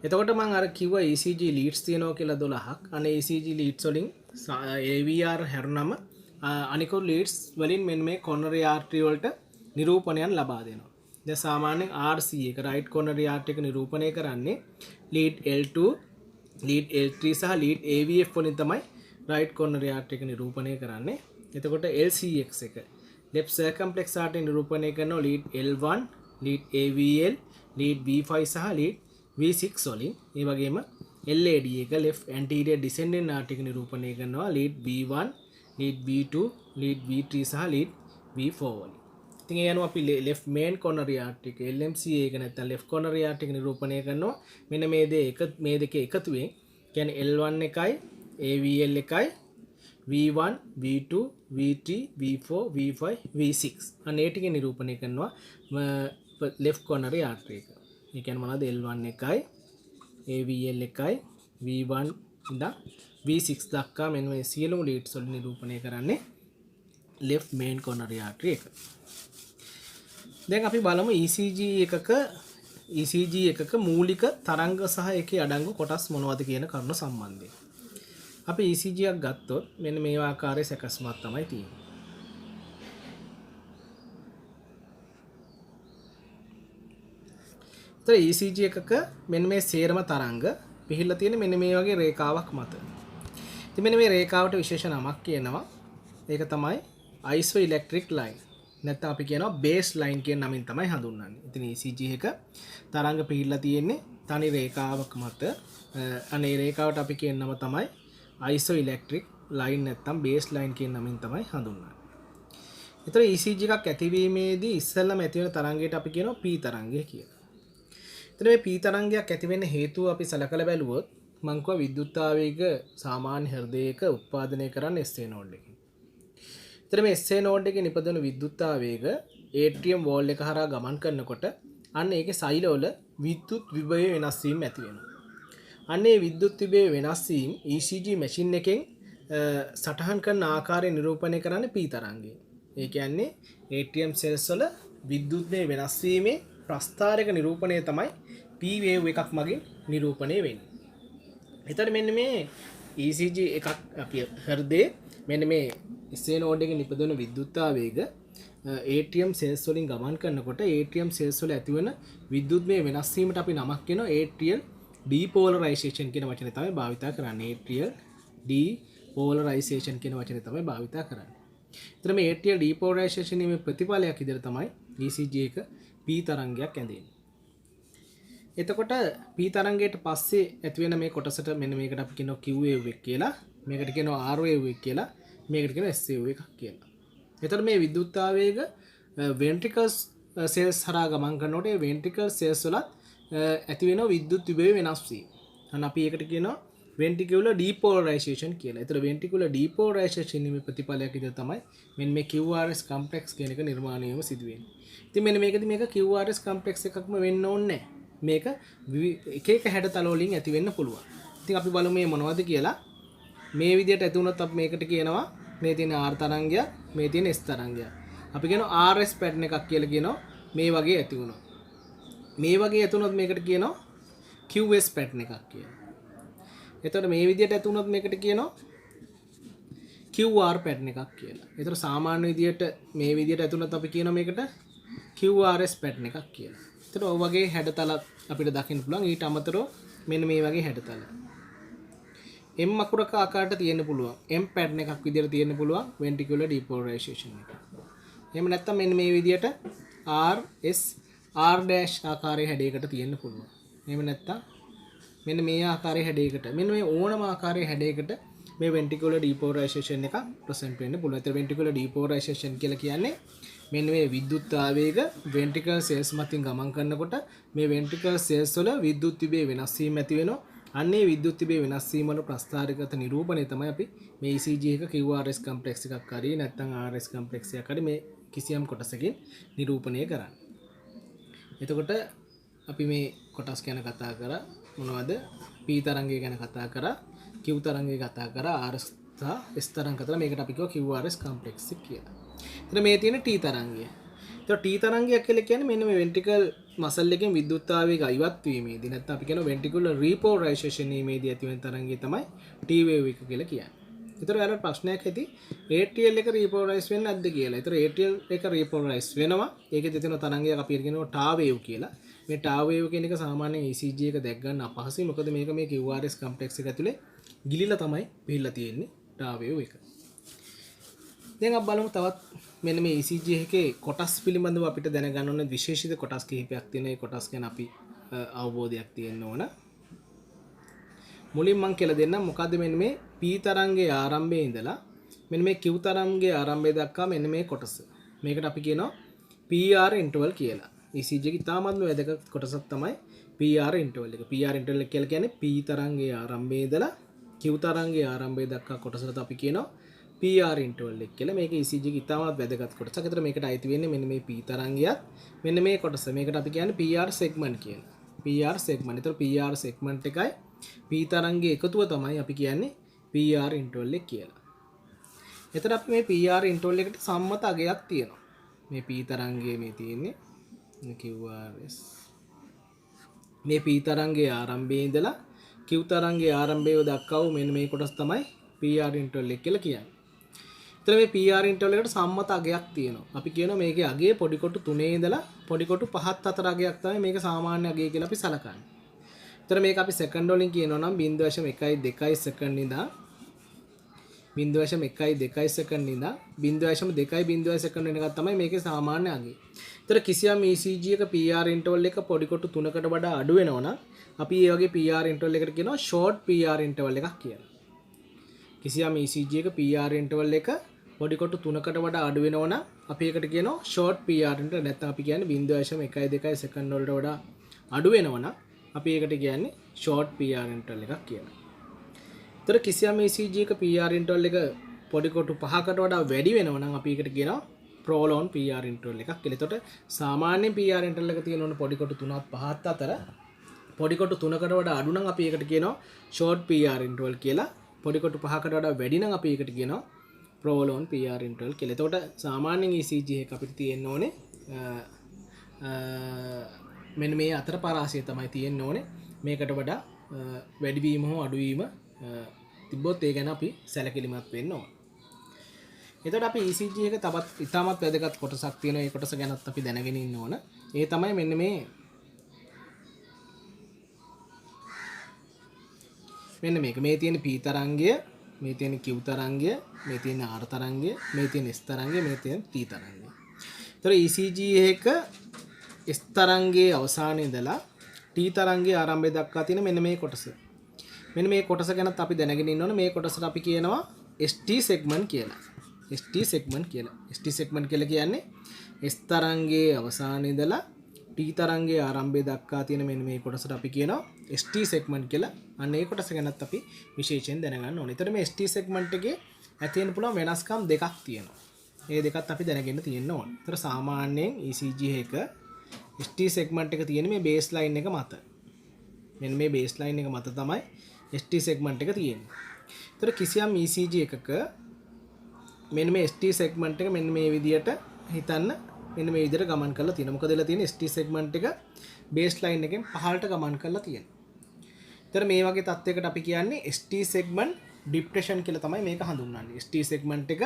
එතකොට මම අර කිව්වා ECG leads තියෙනවා කියලා 12ක්. අනේ ECG leads වලින් AVR හැරුණම අනිකුත් leads වලින් මෙන්න මේ coronary artery වලට නිරූපණයන් ලබා දෙනවා. දැන් සාමාන්‍යයෙන් RCA එක right coronary artery එක නිරූපණය කරන්නේ lead L2, lead L3 සහ lead AVF වලින් තමයි right coronary artery එක නිරූපණය කරන්නේ. එතකොට LCX එක left circumflex artery නිරූපණය කරනවා lead L1, lead AVL, lead V5 සහ lead V6 වලින්. ඒ වගේම LAD එක left anterior descending artery එක නිරූපණය කරනවා lead V1, lead V2, lead V3 සහ lead V4 වලින්. ඉතින් ඒ අනුව අපි left main coronary artery එක LMCA එක නැත්නම් left coronary artery එක නිරූපණය කරනවා. මෙන්න මේ දෙකේ එකතුවෙන් කියන්නේ L1 එකයි AVL එකයි V1, V2, V3, V4, V5, V6 අන්න ඒ ටික නිරූපණය කරනවා left coronary artery එක. ඒ කියන්නේ මොනවද? L1 එකයි AVL එකයි V1 ඉඳන් V6 දක්වා මෙන්න මේ සියලුම leads වලින් නිරූපණය කරන්නේ left main coronary artery එක. දැන් අපි බලමු ECG එකක මූලික තරංග සහ ඒකේ අඩංගු කොටස් මොනවද කියන කරුණු සම්බන්ධයෙන්. අපි ECG එකක් ගත්තොත් මෙන්න මේ ආකාරයේ සැකස්මක් තමයි තියෙන්නේ. ඒතර ECG එකක මෙන්න මේ සේරම තරංග පිහිල්ලා තියෙන මෙන්න මේ වගේ රේඛාවක් මත. ඉතින් මෙන්න මේ රේඛාවට විශේෂ නමක් කියනවා. ඒක තමයි isoelectric line. නැත්නම් අපි කියනවා බේස් ලයින් කියන නමින් තමයි හඳුන්වන්නේ. ඉතින් ECG එක තරංග පිහිල්ලා තියෙන්නේ තනි රේඛාවක් මත. අනේ රේඛාවට අපි කියන නම තමයි isoelectric line නැත්නම් බේස් ලයින් කියන නමින් තමයි හඳුන්වන්නේ. ඒතර ECG එකක් ඇතිවීමේදී ඉස්සෙල්ලාම ඇති වෙන තරංගයට අපි කියනවා P තරංගය කියලා. එතන මේ P තරංගයක් ඇති වෙන්න හේතුව අපි සලකලා බැලුවොත් මං කිව්වා විද්‍යුත් ආවේග සාමාන්‍ය හෘදයක උත්පාදනය කරන්න SA නෝඩ් එකකින්. එතන මේ SA නෝඩ් එකේ නිපදවන විද්‍යුත් ආවේග ඒට්‍රියම් වෝල් එක හරහා ගමන් කරනකොට අන්න ඒකේ සෛලවල විද්‍යුත් විභවය වෙනස් වීම ඇති වෙනවා. අන්න ඒ විද්‍යුත් විභවය වෙනස් වීම ECG මැෂින් එකෙන් සටහන් කරන ආකාරය නිරූපණය කරන්නේ P තරංගය. ඒ කියන්නේ ATM cells වල විද්‍යුත්මය වෙනස් වීමේ ප්‍රස්ථාරක නිරූපණය තමයි P wave එකක් මගින් නිරූපණය වෙන්නේ. එතකොට මෙන්න මේ ECG එකක් අපි හෘදේ මෙන්න මේ SA නෝඩ් එකේ නිපදවන විද්‍යුත් ආවේග ATM cells වලින් ගමන් කරනකොට ATM cells වල ඇතිවන විද්‍යුත්මය වෙනස් වීමට අපි නමක් කියනවා atrial depolarization කියන වචනේ තමයි භාවිතා කරන්නේ. atrial depolarization කියන වචනේ තමයි භාවිතා කරන්නේ. එතන මේ atrial depolarization මේ ප්‍රතිඵලයක් විදිහට තමයි ECG එක P තරංගයක් ඇඳෙන්නේ. එතකොට P තරංගයට පස්සේ ඇති වෙන මේ කොටසට මෙන්න මේකට අපි කියනවා Q wave එක කියලා, මේකට කියනවා R wave එක කියලා, මේකට කියනවා S wave එකක් කියලා. එතකොට මේ විද්‍යුත් ආවේග ventricle cells හරහා ගමන් කරනකොට ඒ ventricle cells වල ඇති වෙන විද්‍යුත් විභවය වෙනස් වීම. අන්න අපි ඒකට කියනවා ventricular depolarization කියලා. ඒතර ventricular depolarization නේ ප්‍රතිඵලයක් විදිහට තමයි මෙන්න මේ QRS complex කියන එක නිර්මාණය වීම සිදු වෙන්නේ. ඉතින් මෙන්න මේකදී මේක QRS complex එකක්ම වෙන්න ඕනේ නැහැ. මේක එක එක හැඩතල වලින් ඇති වෙන්න පුළුවන්. ඉතින් අපි බලමු මේ මොනවද කියලා. මේ විදිහට ඇති වුණොත් අපි මේකට කියනවා මේ තියෙන R තරංගය, මේ තියෙන S තරංගය. අපි කියනවා RS pattern එකක් කියලා කියනවා මේ වගේ ඇති වුණොත්. මේ වගේ ඇති වුණොත් මේකට කියනවා QS pattern එකක් කියලා. එතකොට මේ විදිහට ඇති වුණොත් මේකට කියනවා QR pattern එකක් කියලා. එතකොට සාමාන්‍ය විදිහට මේ විදිහට ඇති වුණොත් අපි කියනවා මේකට QRS pattern එකක් කියලා. එතකොට ඔය වගේ හැඩතල අපිට දකින්න පුළුවන්. ඊට අමතරව මෙන්න මේ වගේ හැඩතල. M අකුරක ආකාරයට තියෙන්න පුළුවන්. M pattern එකක් විදිහට තියෙන්න පුළුවන් ventricular depolarization එක. එහෙම නැත්නම් මෙන්න මේ විදිහට R S R dash ආකාරයේ හැඩයකට තියෙන්න පුළුවන්. එහෙම නැත්නම් මෙන්න මේ ආකාරයේ හැඩයකට, මෙන්න මේ ඕනම ආකාරයේ හැඩයකට මේ ventricular depolarization එක present වෙන්න පුළුවන්. ඒතර ventricular depolarization කියලා කියන්නේ මෙන්න මේ විද්‍යුත් ආවේග ventricle cells මතින් ගමන් කරනකොට මේ ventricle cells වල විද්‍යුත් විභවය වෙනස් වීම ඇති වෙනවා. අන්නේ විද්‍යුත් විභවය වෙනස් වීම වල ප්‍රස්ථාරගත නිරූපණය තමයි අපි මේ ECG එක QRS complex එකක් හරි නැත්නම් RS complex එකක් හරි මේ කිසියම් කොටසකින් නිරූපණය කරන්නේ. එතකොට අපි මේ කොටස් ගැන කතා කරා මොනවද? P තරංගය ගැන කතා කරා, Q තරංගය කතා කරා, R සහ S තරංග කතා. මේකට අපි කියව QRS complex එක කියලා. එතන මේ තියෙන T තරංගය. එතකොට T තරංගයක් කියලා කියන්නේ මෙන්න මේ ventricle muscle එකෙන් විද්‍යුත් ආවේග ඉවත් වීමේදී නැත්නම් අපි කියනවා ventricular repolarization වීමේදී ඇතිවන තරංගය තමයි T wave එක කියලා කියන්නේ. ඒතර ඔයාලට ප්‍රශ්නයක් ඇති atrial එක repolarize වෙන්නේ නැද්ද කියලා. ඒතර atrial එක repolarize වෙනවා. ඒකෙදි තියෙන තරංගයක් අපි කියනවා tau wave කියලා. මේ tau wave කියන එක සාමාන්‍යයෙන් ECG එක දැක් ගන්න අපහසුයි. මොකද මේක මේ QRS complex එක ඇතුලේ ගිලිලා තමයි පිළිලා තියෙන්නේ tau wave එක. දැන් අපි බලමු තවත් මෙන්න මේ ECG එකේ කොටස් පිළිබඳව අපිට දැනගන්න ඕන විශේෂිත කොටස් කිහිපයක් තියෙන. ඒ කොටස් ගැන අපි අවබෝධයක් තියෙන්න ඕන. මුලින් මම කියලා දෙන්නම් මොකද්ද මෙන්න මේ P තරංගයේ ආරම්භයේ ඉඳලා මෙන්න මේ Q තරංගයේ ආරම්භය දක්වා මෙන්න මේ කොටස. මේකට අපි කියනවා PR interval කියලා. ECG එකේ ඉතාමත්ම වැදගත් කොටසක් තමයි PR interval එක. PR interval එක කියලා කියන්නේ P තරංගයේ ආරම්භයේ ඉඳලා Q තරංගයේ ආරම්භය දක්වා කොටසට අපි කියනවා PR interval එක කියලා. මේක ECG එකේ ඉතාමත් වැදගත් කොටසක්. ඒතර මේකට අයිති වෙන්නේ මෙන්න මේ P තරංගයත් මෙන්න මේ කොටස. මේකට අපි කියන්නේ PR segment කියලා. PR segment. ඒතර PR segment එකයි P තරංගයේ එකතුව තමයි අපි කියන්නේ PR interval එක කියලා. එතන අපි මේ PR interval එකට සම්මත අගයක් තියෙනවා. මේ P තරංගයේ මේ තියෙන්නේ QRS. මේ P තරංගයේ ආරම්භයේ ඉඳලා Q තරංගයේ ආරම්භය දක්වා මෙන්න මේ කොටස තමයි PR interval එක කියලා කියන්නේ. එතන මේ PR interval එකට සම්මත අගයක් තියෙනවා. අපි කියනවා මේකේ අගය පොඩි කොටු 3 ඉඳලා පොඩි කොටු 5ත් අතර අගයක් තමයි මේක සාමාන්‍ය අගය කියලා අපි සලකන්නේ. එතන මේක අපි සෙකන්ඩ් වලින් කියනවා නම් 0.12 සෙකන්ඩ් ඉඳලා 0.12 සෙකන්ඩ් ඉඳලා 0.2 සෙකන්ඩ් වෙනකන් තමයි මේකේ සාමාන්‍ය අගය. එතන කිසියම් ECG එක PR interval එක පොඩි කොටු 3කට වඩා අඩු වෙනවා නම් අපි මේ වගේ PR interval එකකට කියනවා short PR interval එකක් කියලා. කිසියම් ECG එක PR interval එක පොඩි කොටු 3කට වඩා අඩු වෙනවා නම් අපි ඒකට කියනවා short PR interval. නැත්නම් අපි කියන්නේ 0.12 සෙකන්ඩ් වලට වඩා අඩු වෙනවා නම් අපි ඒකට කියන්නේ short PR interval එකක් කියලා. ඒතර කිසියම් ECG එක PR interval එක පොඩි කොටු 5කට වඩා වැඩි වෙනවා නම් අපි ඒකට කියනවා prolonged PR interval එකක් කියලා. එතකොට සාමාන්‍ය PR interval එක තියෙනවනේ පොඩි කොටු 3ක් 5ක් අතර පොඩි කොටු 3කට වඩා අඩු නම් අපි ඒකට කියනවා short PR interval කියලා. පොඩි කොටු 5කට වඩා වැඩි නම් අපි ඒකට කියනවා prolonged PR interval කියලා. එතකොට සාමාන්‍යයෙන් ECG එක අපිට තියෙන්න ඕනේ මෙන්න මේ අතර පරාසය තමයි තියෙන්න ඕනේ. මේකට වඩා වැඩිවීම හෝ අඩුවීම තිබ්බොත් ඒ ගැන අපි සැලකිලිමත් වෙන්න ඕන. එතකොට අපි ECG එක තවත් ඉතාමත් වැදගත් කොටසක් තියෙනවා. ඒ කොටස ගැනත් අපි දැනගෙන ඉන්න ඕන. ඒ තමයි මෙන්න මේක. මේ තියෙන P තරංගය, මේ තියෙන Q තරංගය, මේ තියෙන R තරංගය, මේ තියෙන S තරංගය, මේ තියෙන T තරංගය. ඒතර ECG එක S තරංගයේ අවසානයේ ඉඳලා T තරංගයේ ආරම්භය දක්වා තියෙන මෙන්න මේ කොටස. මෙන්න මේ කොටස ගැනත් අපි දැනගෙන ඉන්න ඕනේ. මේ කොටසට අපි කියනවා ST segment කියලා. ST segment කියලා. ST segment කියලා කියන්නේ S තරංගයේ අවසානයේ ඉඳලා T තරංගයේ ආරම්භය දක්වා තියෙන මෙන්න මේ කොටසට අපි කියනවා ST segment කියලා. අන්න ඒ කොටස ගැනත් අපි විශේෂයෙන් දැනගන්න ඕනේ. ඒතර මේ ST segment එකේ ඇති වෙන පුළුවන් වෙනස්කම් දෙකක් තියෙනවා. මේ දෙකත් අපි දැනගෙන තියෙන්න ඕනේ. ඒතර සාමාන්‍යයෙන් ECG එක ST segment එක තියෙන මේ baseline එක මත. මෙන්න මේ baseline එක මත තමයි ST segment එක තියෙන්නේ. ඒතර කිසියම් ECG එකක මෙන්න මේ ST segment එක මෙන්න මේ විදියට හිතන්න මෙන්න මේ විදියට ගමන් කරලා තියෙනවා. මොකද එලා තියෙන ST segment එක baseline එකෙන් පහළට ගමන් කරලා තියෙනවා. ඒතර මේ වගේ තත්යකට අපි කියන්නේ ST segment depression කියලා තමයි මේක හඳුන්වන්නේ. ST segment එක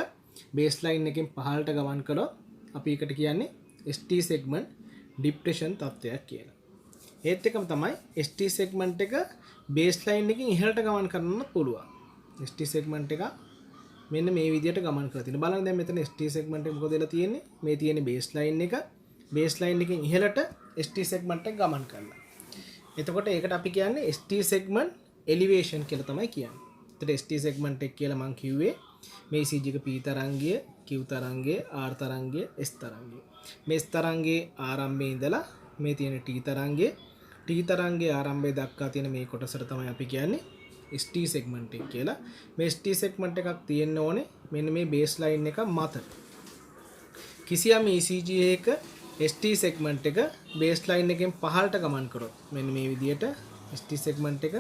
baseline එකෙන් පහළට ගමන් කළොත් අපි ඒකට කියන්නේ ST segment depression තත්ත්වයක් කියලා. ඒත් එකම තමයි ST segment එක baseline එකකින් ඉහළට ගමන් කරන්න පුළුවන්. ST segment එක මෙන්න මේ විදිහට ගමන් කරලා තියෙනවා. බලන්න දැන් මෙතන ST segment එක මොකද වෙලා තියෙන්නේ? මේ තියෙන baseline එක එකකින් ඉහළට ST segment එක ගමන් කරලා. එතකොට ඒකට අපි කියන්නේ ST segment elevation කියලා තමයි කියන්නේ. එතකොට ST segment එක කියලා මම කිව්වේ මේ ECG එක P තරංගය, Q තරංගය, R තරංගය, S තරංගය. මේ S තරංගයේ ආරම්භයේ ඉඳලා මේ තියෙන T තරංගයේ ආරම්භය දක්වා තියෙන මේ කොටසට තමයි අපි කියන්නේ ST segment එක කියලා. මේ ST segment එකක් තියෙන්න ඕනේ මෙන්න මේ baseline එක මත. කිසියම් ECG එක ST segment එක baseline එකෙන් පහළට ගමන් කරොත් මෙන්න මේ විදියට ST segment එක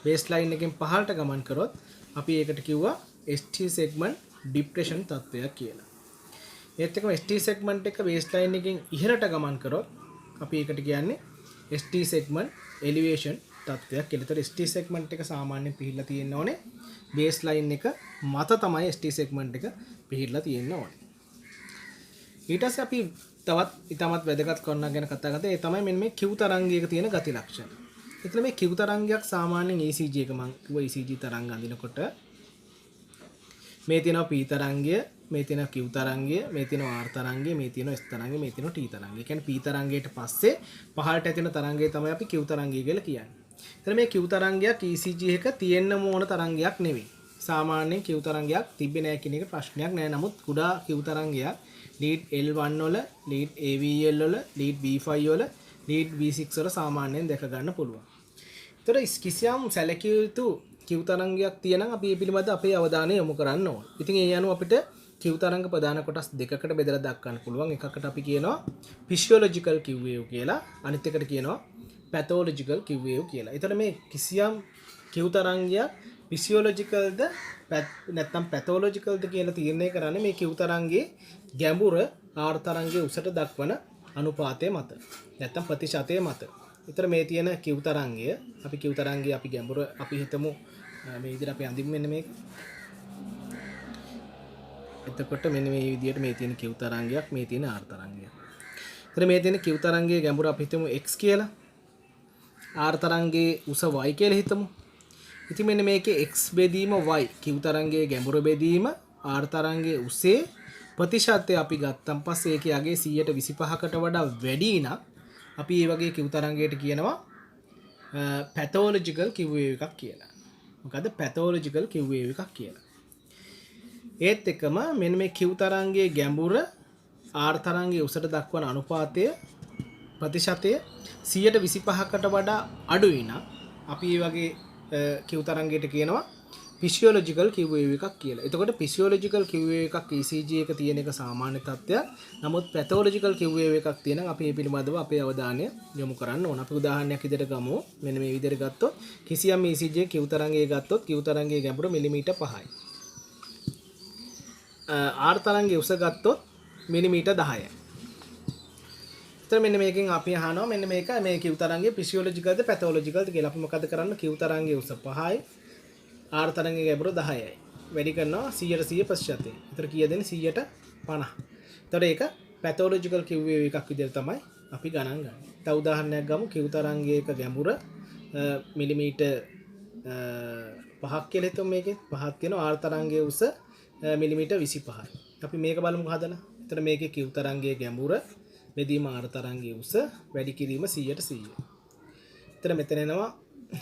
baseline එකෙන් පහළට ගමන් කරොත් අපි ඒකට කිව්වා ST segment depression තත්ත්වයක් කියලා. ඒත් එක්කම ST segment එක baseline එකෙන් ඉහළට ගමන් කරොත් අපි ඒකට කියන්නේ ST segment elevation තත්ත්වයක් කියලා. ඒතර ST segment එක සාමාන්‍යයෙන් පිහිටලා තියෙන්න ඕනේ baseline එක මත තමයි ST segment එක පිහිටලා තියෙන්න ඕනේ. ඊට පස්සේ අපි තවත් ඉතාමත් වැදගත් කරුණක් ගැන කතා කරද්දී ඒ තමයි මෙන්න මේ Q තරංගයක තියෙන ගති ලක්ෂණ. එතන මේ Q තරංගයක් සාමාන්‍යයෙන් ECG එක මම කිව්වා ECG තරංග අඳිනකොට මේ තියෙනවා P තරංගය, මේ තියෙනවා Q තරංගය, මේ තියෙනවා R තරංගය, මේ තියෙනවා S තරංගය, මේ තියෙනවා T තරංගය. ඒ කියන්නේ P තරංගයට පස්සේ පහළට ඇතිවෙන තරංගය තමයි අපි Q තරංගය කියලා කියන්නේ. එතන මේ Q තරංගයක් ECG එක තියෙන්න ඕන තරංගයක් නෙවෙයි. සාමාන්‍යයෙන් Q තරංගයක් තිබ්බේ නැහැ කියන එක ප්‍රශ්නයක් නෑ. නමුත් කුඩා Q තරංගයක් lead L1 වල, lead AVL වල, lead B5 වල, lead B6 වල සාමාන්‍යයෙන් දැක ගන්න පුළුවන්. ඒතර කිසියම් සැලකිය යුතු Q තරංගයක් තියෙනම් අපි මේ පිළිබඳව අපේ අවධානය යොමු කරන්න ඕන. ඉතින් ඒ අනුව අපිට Q තරංග ප්‍රධාන කොටස් දෙකකට බෙදලා දක්වන්න පුළුවන්. එකකට අපි කියනවා physiological Q wave කියලා. අනිත් එකට කියනවා pathological Q wave කියලා. ඒතර මේ කිසියම් Q තරංගයක් physiologicalද නැත්නම් pathologicalද කියලා තීරණය කරන්නේ මේ Q තරංගයේ ගැඹුර R තරංගයේ උසට දක්වන අනුපාතය මත. නැත්නම් ප්‍රතිශතය මත. ඒතර මේ තියෙන Q තරංගය අපි Q තරංගය අපි ගැඹුර අපි හිතමු මේ විදිහට අපි අඳිමු මෙන්න මේක. එතකොට මෙන්න මේ විදිහට මේ තියෙන Q තරංගයක් මේ තියෙන R තරංගයක්. ඒතර මේ තියෙන Q තරංගයේ ගැඹුර අපි හිතමු x කියලා. R තරංගයේ උස y කියලා හිතමු. ඉතින් මෙන්න මේකේ x බෙදීම y Q තරංගයේ ගැඹුර බෙදීම R තරංගයේ උසේ ප්‍රතිශතය අපි ගත්තන් පස්සේ ඒකේ යගේ 125කට වඩා වැඩි නම් අපි මේ වගේ Q තරංගයට කියනවා pathological Q wave එකක් කියලා. මොකද pathological Q wave එකක් කියලා. ඒත් එක්කම මෙන්න මේ Q තරංගයේ ගැඹුර R තරංගයේ උසට දක්වන අනුපාතය ප්‍රතිශතය 125කට වඩා අඩුයි නම් අපි මේ වගේ Q තරංගයට කියනවා physiological Q wave එකක් කියලා. එතකොට physiological Q wave එකක් ECG එක තියෙන එක සාමාන්‍ය තත්ත්වයක්. නමුත් pathological Q wave එකක් තියෙනම් අපි මේ පිළිබඳව අපේ අවධානය යොමු කරන්න ඕන. අපි උදාහරණයක් විදිහට ගමු. මෙන්න මේ විදිහට ගත්තොත් කිසියම් ECG Q තරංගය ගත්තොත් Q තරංගයේ ගැඹුර මිලිමීටර් 5යි. R තරංගයේ උස ගත්තොත් මිලිමීටර් 10යි. එතන මෙන්න මේකෙන් අපි අහනවා මෙන්න මේක මේ Q තරංගයේ physiologicalද pathologicalද කියලා. අපි මොකද කරන්න? Q තරංගයේ උස 5යි. R තරංගයේ ගැඹුර 10යි. වැඩි කරනවා 100% ප්‍රතිශතය. ඒතර කීයද දෙන්නේ 150. ඒතර ඒක පැතොලොජිකල් Q wave එකක් විදිහට තමයි අපි ගණන් ගන්නේ. තව උදාහරණයක් ගමු. Q තරංගයක ගැඹුර මිලිමීටර් 5ක් කියලා හිතමු මේකේ. 5ක් තියෙනවා. R තරංගයේ උස මිලිමීටර් 25යි. අපි මේක බලමු හදලා. ඒතර මේකේ Q තරංගයේ ගැඹුර බෙදීම R තරංගයේ උස වැඩි කිරීම 100%. ඒතර මෙතන එනවා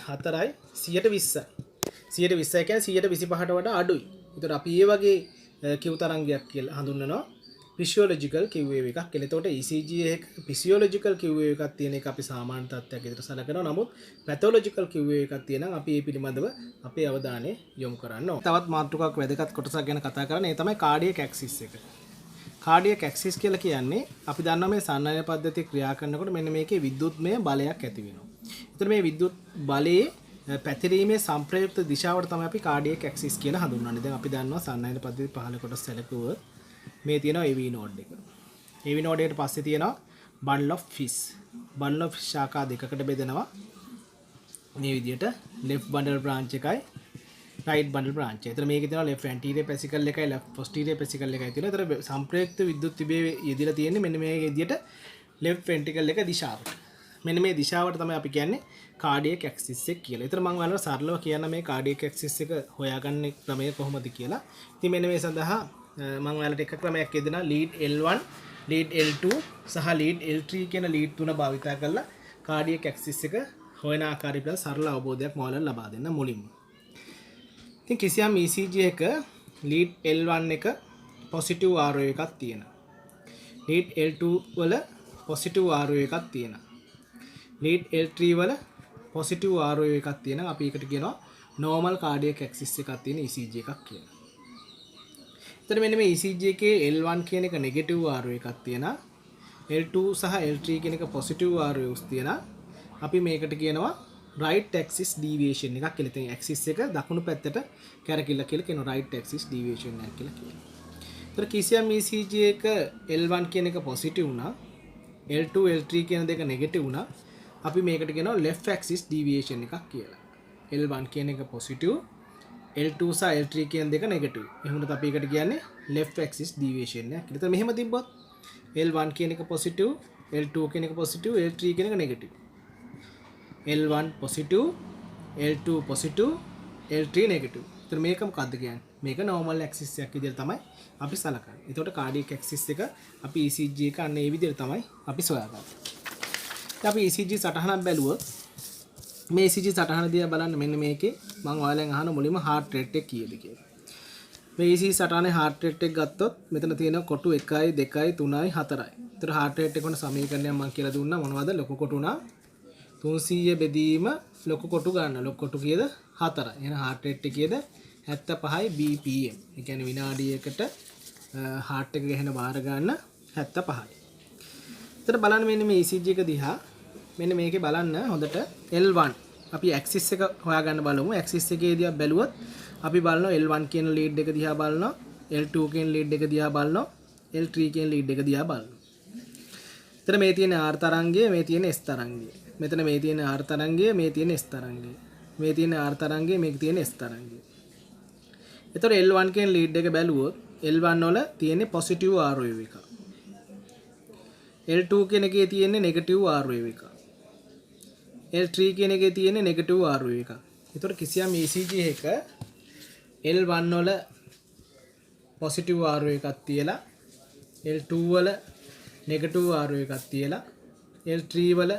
4යි 120යි. 120 කියන්නේ 125ට වඩා අඩුයි. ඒතර අපි මේ වගේ Q තරංගයක් කියලා හඳුන්වනවා physiological Q wave එකක් කියලා. එතකොට ECG එක physiological Q wave එකක් තියෙන එක අපි සාමාන්‍ය තත්ත්වයක් විදිහට සැලකනවා. නමුත් pathological Q wave එකක් තියෙනම් අපි මේ පිළිබඳව අපේ අවධානය යොමු කරන්න ඕන. තවත් මාතෘකාවක් වැදගත් කොටසක් ගැන කතා කරන්නේ ඒ තමයි cardiac axis එක. cardiac axis කියලා කියන්නේ අපි දන්නවා මේ සන්නය පද්ධතිය ක්‍රියා කරනකොට මෙන්න මේකේ විද්‍යුත්මය බලයක් ඇති වෙනවා. ඒතර මේ විද්‍යුත් බලයේ පැතිරීමේ සංප්‍රයුක්ත දිශාවට තමයි අපි කාඩියක ඇක්සිස් කියලා හඳුන්වන්නේ. දැන් අපි දන්නවා සන්නයන පද්ධති 15 කොටස් සැලකුවොත් මේ තියෙනවා AV නෝඩ් එක. AV නෝඩ් එකට පස්සේ තියෙනවා bundle of fish. bundle of fish ශාඛා දෙකකට බෙදෙනවා. මේ විදිහට left bundle branch එකයි right bundle branch. ඒතර මේකේ තියෙනවා left anterior vesicle එකයි left posterior vesicle එකයි තියෙනවා. ඒතර සංප්‍රයුක්ත විද්‍යුත් තිබේ යෙදিলা තියෙන්නේ මෙන්න මේ විදිහට left ventricle එක දිශාවට. මෙන්න මේ දිශාවට තමයි අපි කියන්නේ කාඩියක ඇක්සිස් එක කියලා. ඒතර මම ඔයාලට සරලව කියන්න මේ කාඩියක ඇක්සිස් එක හොයාගන්න ක්‍රමය කොහොමද කියලා. ඉතින් මෙන්න මේ සඳහා මම ඔයාලට එක ක්‍රමයක් දෙනවා lead L1, lead L2 සහ lead L3 කියන lead තුන භාවිතා කරලා කාඩියක ඇක්සිස් එක හොයන ආකාරය පිළිබඳ සරල අවබෝධයක් මම ඔයාලට ලබා දෙන්න මුලින්ම. ඉතින් කිසියම් ECG එක lead L1 එක positive RO එකක් තියෙනවා. lead L2 වල positive RO එකක් තියෙනවා. lead L3 වල positive RO එකක් තියෙනවා. අපි ඒකට කියනවා normal cardiac axis එකක් තියෙන ECG එකක් කියලා. එතන මෙන්න මේ ECG එකේ L1 කියන එක negative RO එකක් තියෙනවා. L2 සහ L3 කියන එක positive RO එකක් තියෙනවා. අපි මේකට කියනවා right axis deviation එකක් කියලා. ඉතින් axis එක දකුණු පැත්තට කැරකිලා කියලා කියනවා right axis deviation එකක් කියලා කියනවා. ඒතර කිසියම් ECG එක L1 කියන එක positive වුණා. L2 L3 කියන දෙක negative වුණා. අපි මේකට කියනවා left axis deviation එකක් කියලා. L1 කියන එක positive, L2 සහ L3 කියන දෙක negative. එහෙනම් අපි ඒකට කියන්නේ left axis deviation එකක්. ඊට මෙහෙම තිබ්බොත් L1 කියන එක positive, L2 කියන එක positive, L3 කියන එක negative. L1 positive, L2 positive, L3 negative. ඒතර මේක මොකද්ද කියන්නේ? මේක normal axis එකක් විදිහට තමයි අපි සලකන්නේ. ඒතකොට cardiac axis එක අපි ECG එක අන්න ඒ විදිහට තමයි අපි සොයාගන්නේ. අපි ECG සටහනක් බැලුවොත් මේ ECG සටහන දිහා බලන්න මෙන්න මේකේ මම ඔයාලෙන් අහන මුලින්ම heart rate එක කීයද කියලා. මේ ECG සටහනේ heart rate එක ගත්තොත් මෙතන තියෙනවා කොටු 1යි 2යි 3යි 4යි. ඒතර heart rate එක වන සමීකරණයක් මම කියලා දුන්නා මොනවද? ලොකු කොටු උනා 300 බෙදීම ලොකු කොටු ගන්න. ලොකු කොටු කීයද? 4යි. එහෙනම් heart rate එක කීයද? 75යි BPM. ඒ කියන්නේ විනාඩියකට heart එක ගහන වාර ගන්න 75යි. එතන බලන්න මෙන්න මේ ECG එක දිහා මෙන්න මේකේ බලන්න හොඳට L1 අපි ඇක්සිස් එක හොයාගන්න බලමු. ඇක්සිස් එකේ දිහා බැලුවොත් අපි බලනවා L1 කියන ලීඩ් එක දිහා බලනවා, L2 කියන ලීඩ් එක දිහා බලනවා, L3 කියන ලීඩ් එක දිහා බලනවා. එතන මේ තියෙන R තරංගය, මේ තියෙන S තරංගය. මෙතන මේ තියෙන R තරංගය, මේ තියෙන S තරංගය. මේ තියෙන R තරංගය, මේක තියෙන S තරංගය. එතකොට L1 කියන ලීඩ් එක බැලුවොත් L1 වල තියෙන පොසිටිව් RO එක. L2 කියන එකේ තියෙන්නේ නෙගටිව් RO එක. L3 කියන එකේ තියෙන්නේ නෙගටිව් RO එක. ඒතකොට කිසියම් ECG එක L1 වල පොසිටිව් RO එකක් තියලා L2 වල නෙගටිව් RO එකක් තියලා L3 වල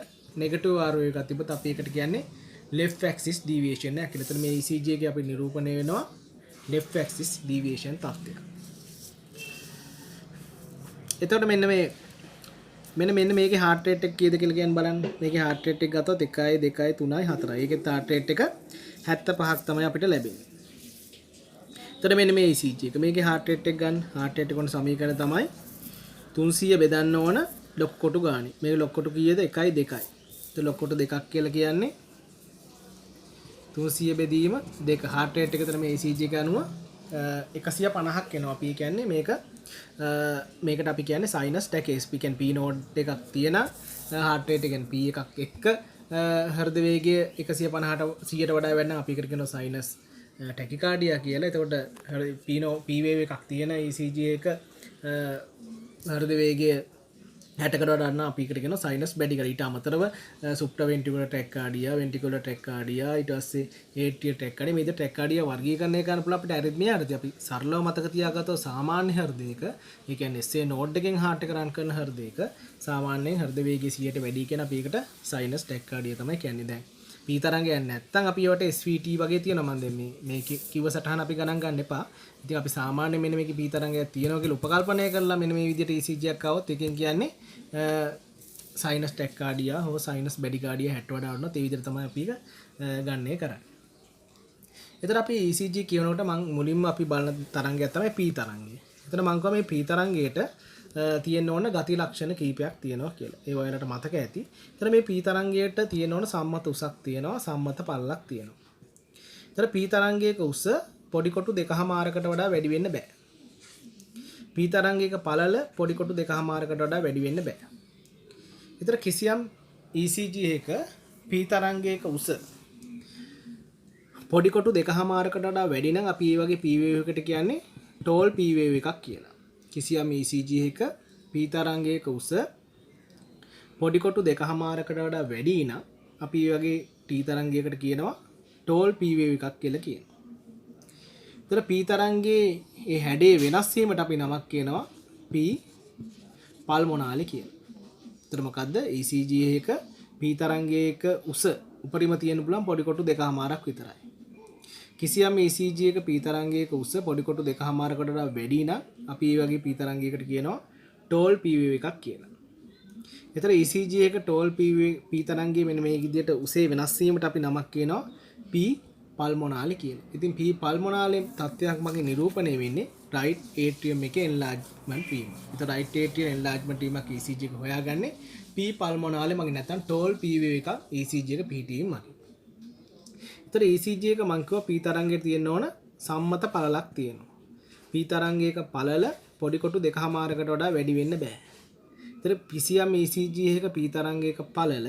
නෙගටිව් RO එකක් තිබ්බත් අපි ඒකට කියන්නේ left axis deviation එක කියලා. එතන මේ ECG එකේ අපි නිරූපණය වෙනවා left axis deviation තත්ත්වය. එතකොට මෙන්න මේ මෙන්න මේකේ heart rate එක කීයද කියලා කියන්න බලන්න. මේකේ heart rate එක ගත්තොත් 1 2 3 4. ඒකෙත් heart rate එක 75ක් තමයි අපිට ලැබෙන්නේ. එතකොට මෙන්න මේ ECG එක. මේකේ heart rate එක ගන්න. heart rate එක උන සමීකරණ තමයි 300 බෙදන්න ඕන log කොටු ගානේ. මේක log කොටු කීයද? 1 2. එතකොට log කොටු 2ක් කියලා කියන්නේ 300 බෙදීම 2. heart rate එක විතර මේ ECG එක අනුව 150ක් එනවා. අපි කියන්නේ මේකට අපි කියන්නේ sinus decades. අපි කියන්නේ P node එකක් තියෙන heart rate එකෙන් P එකක් එක්ක හෘද වේගය 150ට 100ට වඩා වැඩි නම් අපි ඒකට කියනවා sinus tachycardia කියලා. එතකොට P wave එකක් තියෙන ECG එක හෘද වේගය 60කට වඩා නම් අපි ඒකට කියනවා sinus bradycardia. ඊට අමතරව supraventricular tachycardia, ventricular tachycardia, ඊට පස්සේ atrial tachycardia. මේ විදිහට tachycardia වර්ගීකරණය කරන්න පුළුවන් අපිට arrhythmia හෘදය. අපි සරලව මතක තියාගත්තොත් සාමාන්‍ය හෘදයක, ඒ කියන්නේ SA node එකෙන් heart එක run කරන හෘදයක සාමාන්‍යයෙන් හෘද වේගය 100ට වැඩි කියන අපි ඒකට sinus tachycardia තමයි කියන්නේ. දැන් P තරංගයක් නැත්තම් අපි ඒවට SVT වගේ තියෙනවා. මම දැන් මේ කිව්ව සටහන අපි ගණන් ගන්න එපා. ඉතින් අපි සාමාන්‍යයෙන් මෙන්න මේකේ P තරංගයක් තියෙනවා කියලා උපකල්පනය කරලා මෙන්න මේ විදිහට ECG එකක් આવොත් එකෙන් කියන්නේ sinus tachycardia හෝ sinus bradycardia 60 වඩා වුණොත් ඒ විදිහට තමයි අපි ඒක ගන්නේ කරන්නේ. එතන අපි ECG කියනකොට මම මුලින්ම අපි බලන තරංගයක් තමයි P තරංගය. එතන මම කිව්වා මේ P තරංගයට තියෙන්න ඕන ගති ලක්ෂණ කීපයක් තියෙනවා කියලා. ඒ ඔයාලට මතක ඇති. එතන මේ P තරංගයට තියෙන්න ඕන සම්මත උසක් තියෙනවා, සම්මත පළලක් තියෙනවා. එතන P තරංගයක උස පොඩි කොටු 2.5කට වඩා වැඩි වෙන්න බෑ. P තරංගයක පළල පොඩි කොටු 2.5කට වඩා වැඩි වෙන්න බෑ. එතන කිසියම් ECG එක P තරංගයක උස පොඩි කොටු 2.5කට වඩා වැඩි නම් අපි මේ වගේ P wave එකකට කියන්නේ tall P wave එකක් කියලා. කිසියම් ECG එක P තරංගයක උස පොඩි කොටු 2.5කට වඩා වැඩි නම් අපි මේ වගේ T තරංගයකට කියනවා tall P wave එකක් කියලා කියනවා. එතන P තරංගයේ ඒ හැඩේ වෙනස් වීමට අපි නමක් කියනවා P pulmonale කියලා. එතන මොකද්ද? ECG එක P තරංගයක උස උපරිම තියෙන පුළුවන් පොඩි කොටු 2.5ක් විතරයි. කිසියම් ECG එක P තරංගයක උස පොඩි කොටු 2.5කට වඩා වැඩි නම් අපි මේ වගේ P තරංගයකට කියනවා tall P wave එකක් කියලා. එතන ECG එක tall P තරංගයේ මෙන්න මේ විදිහට උසේ වෙනස් වීමට අපි නමක් කියනවා P pulmonale කියලා. ඉතින් P pulmonale තත්ත්වයක් මගේ නිරූපණය වෙන්නේ right atrium එකේ enlargement වීම. ඉතින් right atrium enlargement වීමක් ECG එක හොයාගන්නේ P pulmonale මගේ නැත්නම් tall P wave එකක් ECG එක PTM මගේ. එතකොට ECG එක මං කිව්වා P තරංගයට තියෙන්න ඕන සම්මත පළලක් තියෙනවා. P තරංගයක පළල පොඩි කොටු 2.5කට වඩා වැඩි වෙන්න බෑ. එතකොට කිසියම් ECG එක P තරංගයක පළල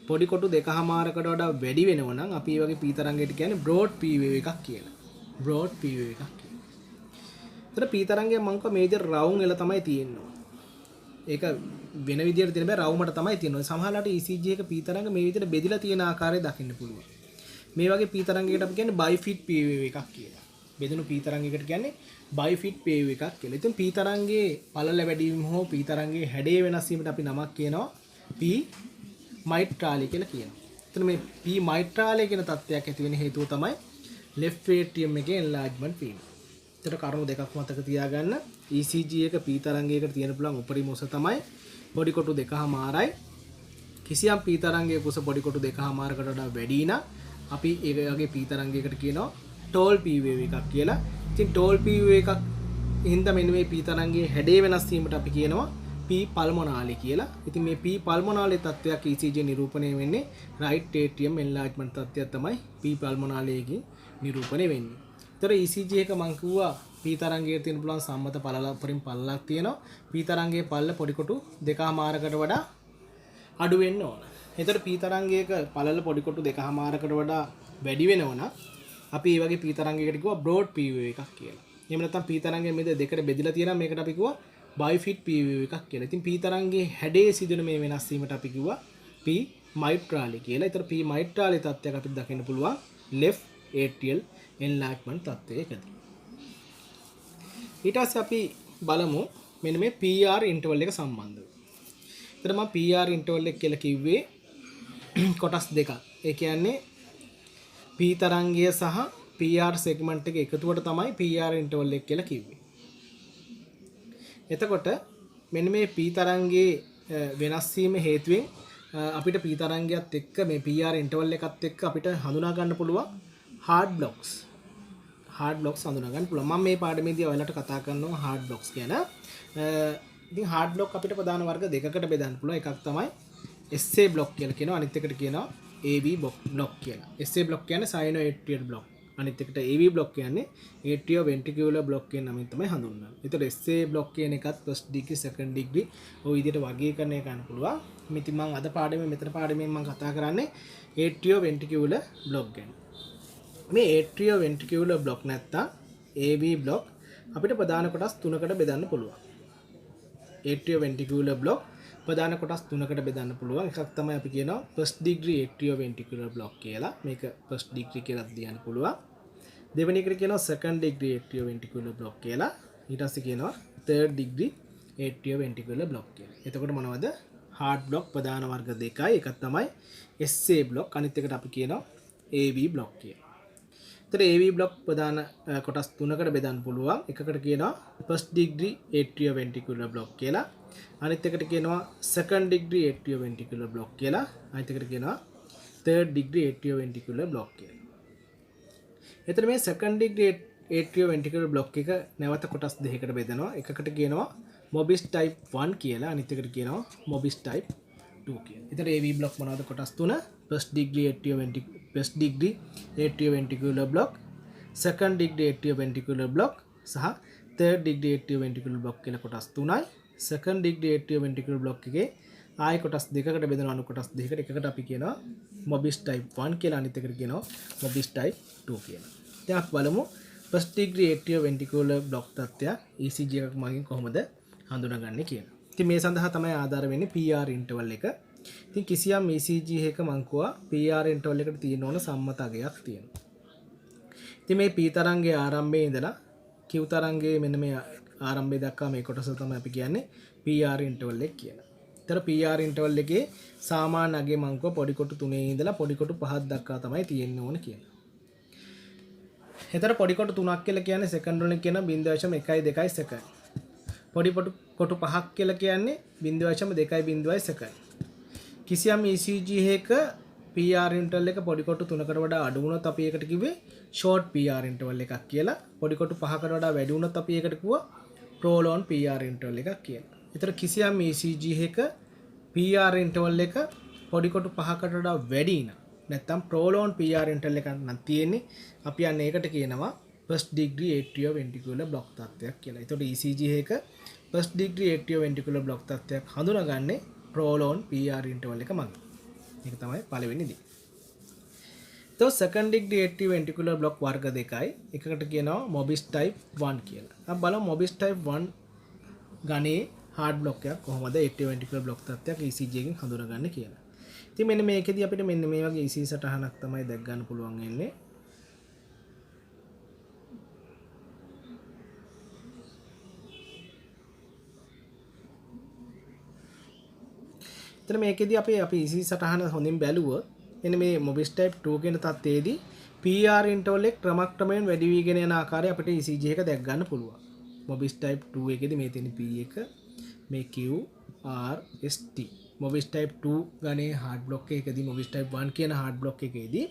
පොඩි කොටු 2.5කට වඩා වැඩි වෙනවා නම් අපි මේ වගේ P තරංගයට කියන්නේ broad P wave එකක් කියලා. broad P wave එකක් කියලා. එතකොට P තරංගය මං කිව්වා මේජර් රවුම් එල තමයි තියෙන්නේ. ඒක වෙන විදිහට තියෙන බෑ රවුමට තමයි තියෙන්නේ. සමහරවිට ECG එක P තරංග මේ විදිහට බෙදිලා තියෙන ආකාරය දකින්න පුළුවන්. මේ වගේ P තරංගයකට අපි කියන්නේ bifid P wave එකක් කියලා. බෙදුණු P තරංගයකට කියන්නේ bifid P wave එකක් කියලා. ඉතින් P තරංගයේ පළල වැඩි වීම හෝ P තරංගයේ හැඩය වෙනස් වීමට අපි නමක් කියනවා P mitral කියලා කියනවා. එතන මේ P mitral කියන තත්ත්වයක් ඇති වෙන හේතුව තමයි left atrium එකේ enlargement වීම. එතන කරුණු දෙකක් මතක තියාගන්න. ECG එක P තරංගයකට තියෙන පුළුවන් උපරිම උස තමයි පොඩි කොටු 2.5යි. කිසියම් P තරංගයක උස පොඩි කොටු 2.5කට වඩා වැඩි නම් අපි ඒ වගේ P තරංගයකට කියනවා tall P wave එකක් කියලා. ඉතින් tall P wave එකක් හින්දා මෙන්න මේ P තරංගයේ හැඩය වෙනස් වීමට අපි කියනවා P pulmonale කියලා. ඉතින් මේ P pulmonale තත්ත්වයක් ECG නිරූපණය වෙන්නේ right atrium enlargement තත්ත්වයක් තමයි P pulmonale එකකින් නිරූපණය වෙන්නේ. ඒතර ECG එක මම කිව්වා P තරංගයේ තියෙන පුළුවන් සම්මත පළල උපරිම පළලක් තියෙනවා. P තරංගයේ පළල පොඩි කොටු 2.5කට වඩා අඩු වෙන්න ඕන. එතකොට P තරංගයක පළල පොඩි කොටු 2.5කට වඩා වැඩි වෙනවනම් අපි මේ වගේ P තරංගයකට කිව්වා broad P wave එකක් කියලා. එහෙම නැත්නම් P තරංගයේ මේ දෙකට බෙදලා තියෙනවා මේකට අපි කිව්වා bifid P wave එකක් කියලා. ඉතින් P තරංගයේ හැඩයේ සිදුවන මේ වෙනස් වීමට අපි කිව්වා P mitral කියලා. ඒතර P mitral තත්ත්වයක් අපිට දකින්න පුළුවන් left atrial enlargement තත්ත්වයකදී. ඊට පස්සේ අපි බලමු මෙන්න මේ PR interval එක සම්බන්ධව. එතන මම PR interval එක කියලා කිව්වේ කොටස් දෙකක්. ඒ කියන්නේ P තරංගය සහ PR segment එක එකතුවට තමයි PR interval එක කියලා කිව්වේ. එතකොට මෙන්න මේ P තරංගයේ වෙනස් වීම හේතුවෙන් අපිට p තරංගයත් එක්ක මේ PR ඉන්ටර්වල් එකත් එක්ක අපිට හඳුනා ගන්න පුළුවන් hard blocks. hard blocks හඳුනා ගන්න පුළුවන්. මම මේ පාඩමේදී ඔයාලට කතා කරනවා hard blocks ගැන. ඉතින් hard block අපිට ප්‍රධාන වර්ග දෙකකට බෙදන්න පුළුවන්. එකක් තමයි SA block කියලා කියනවා. අනිත් එකට කියනවා AB block කියලා. SA block කියන්නේ sino-atrial block. අනිත් එකට AB block කියන්නේ atrioventricular block කියන නමින් තමයි හඳුන්වන්නේ. ඒතකොට SA block කියන එකත් first degree second degree ඔය විදිහට වර්ගීකරණය කරන්න පුළුවන්. ඉතින් මම අද පාඩමේ මෙතන පාඩමෙන් මම කතා කරන්නේ atrioventricular block ගැන. මේ atrioventricular block නැත්තම් AB block අපිට ප්‍රධාන කොටස් තුනකට බෙදන්න පුළුවන්. atrioventricular block ප්‍රධාන කොටස් තුනකට බෙදන්න පුළුවන්. එකක් තමයි අපි කියනවා first degree atrioventricular block කියලා. මේක first degree කියලා කියන්න පුළුවන්. දෙවෙනි එකට කියනවා second degree atrioventricular block කියලා. ඊට පස්සේ කියනවා third degree atrioventricular block කියලා. එතකොට මොනවද? hard block ප්‍රධාන වර්ග දෙකයි. එකක් තමයි SA block. අනිත් එකට අපි කියනවා AB block කියලා. එතකොට AB block ප්‍රධාන කොටස් තුනකට බෙදන්න පුළුවන්. එකකට කියනවා first degree atrioventricular block කියලා. අනිත් එකට කියනවා second degree atrioventricular block කියලා. අනිත් එකට කියනවා third degree atrioventricular block කියලා. එතන මේ second degree atrioventricular block එක නැවත කොටස් දෙකකට බෙදනවා. එකකට කියනවා Mobis type 1 කියලා. අනිත් එකට කියනවා Mobis type 2 කියලා. එතන AB block මොනවද? කොටස් තුන. first degree atrioventricular block, second degree atrioventricular block සහ third degree atrioventricular block කියලා කොටස් තුනයි. second degree atrioventricular block එකේ ආය කොටස් දෙකකට බෙදෙනවා. අනු කොටස් දෙකකට. එකකට අපි කියනවා Mobis type 1 කියලා. අනිත් එකට කියනවා Mobis type 2 කියලා. දැන් අපි බලමු first degree atrioventricular block තත්ත්වය ECG එකක් මගින් කොහොමද හඳුනාගන්නේ කියලා. ඉතින් මේ සඳහා තමයි ආධාර වෙන්නේ PR interval එක. ඉතින් කිසියම් ECG එකක මං කිව්වා PR interval එකට තියෙන ඕන සම්මත අගයක් තියෙනවා. ඉතින් මේ P තරංගයේ ආරම්භයේ ඉඳලා Q තරංගයේ මෙන්න මේ ආරම්භය දක්වා මේ කොටස තමයි අපි කියන්නේ PR interval එක කියලා. ඒතර PR interval එකේ සාමාන්‍ය අගය මං කිව්වා පොඩි කොටු 3 ඉඳලා පොඩි කොටු 5ක් දක්වා තමයි තියෙන්න ඕන කියලා. ඒතර පොඩි කොටු 3ක් කියලා කියන්නේ සෙකන්ඩ් වලින් කියන 0.12 සෙකන්ඩ්. පොඩි කොටු 5ක් කියලා කියන්නේ 0.2 සෙකන්ඩ්. කිසියම් ECG එකක PR interval එක පොඩි කොටු 3කට වඩා අඩු වුණොත් අපි ඒකට කිව්වේ short PR interval එකක් කියලා. පොඩි කොටු 5කට වඩා වැඩි වුණොත් අපි ඒකට කිව්වා prolonged PR interval එකක් කියලා. ඒතර කිසියම් ECG එකක PR interval එක පොඩි කොටු 5කට වඩා වැඩි නැත්නම් prolonged PR interval එකක් නම් තියෙන්නේ අපි යන්නේ ඒකට කියනවා first degree atrioventricular block තත්ත්වයක් කියලා. ඒතකොට ECG එකක first degree atrioventricular block තත්ත්වයක් හඳුනාගන්නේ prolonged PR interval එක මගින්. ඒක තමයි පළවෙනි දේ. તો second degree atrioventricular block වර්ග දෙකයි. එකකට කියනවා Mobis type 1 කියලා. අපි බලමු Mobis type 1 ගණේ hard block එකක් කොහොමද atrioventricular block තත්ත්වයක් ECG එකෙන් හඳුනාගන්නේ කියලා. ඉතින් මෙන්න මේකෙදී අපිට මෙන්න මේ වගේ ECG සටහනක් තමයි දැක් ගන්න පුළුවන් වෙන්නේ. එතන මේකෙදී අපි ECG සටහන හොඳින් බැලුවොත් එන්න මේ Mobis type 2 කියන තත්ත්වයේදී PR interval එක ක්‍රමක්‍රමයෙන් වැඩි වීගෙන යන ආකාරය අපිට ECG එක දැක් ගන්න පුළුවන්. Mobis type 2 එකේදී මේ තියෙන P එක මේ Q R S T. Mobis type 2 ගණේ hard block එකේදී Mobis type 1 කියන hard block එකේදී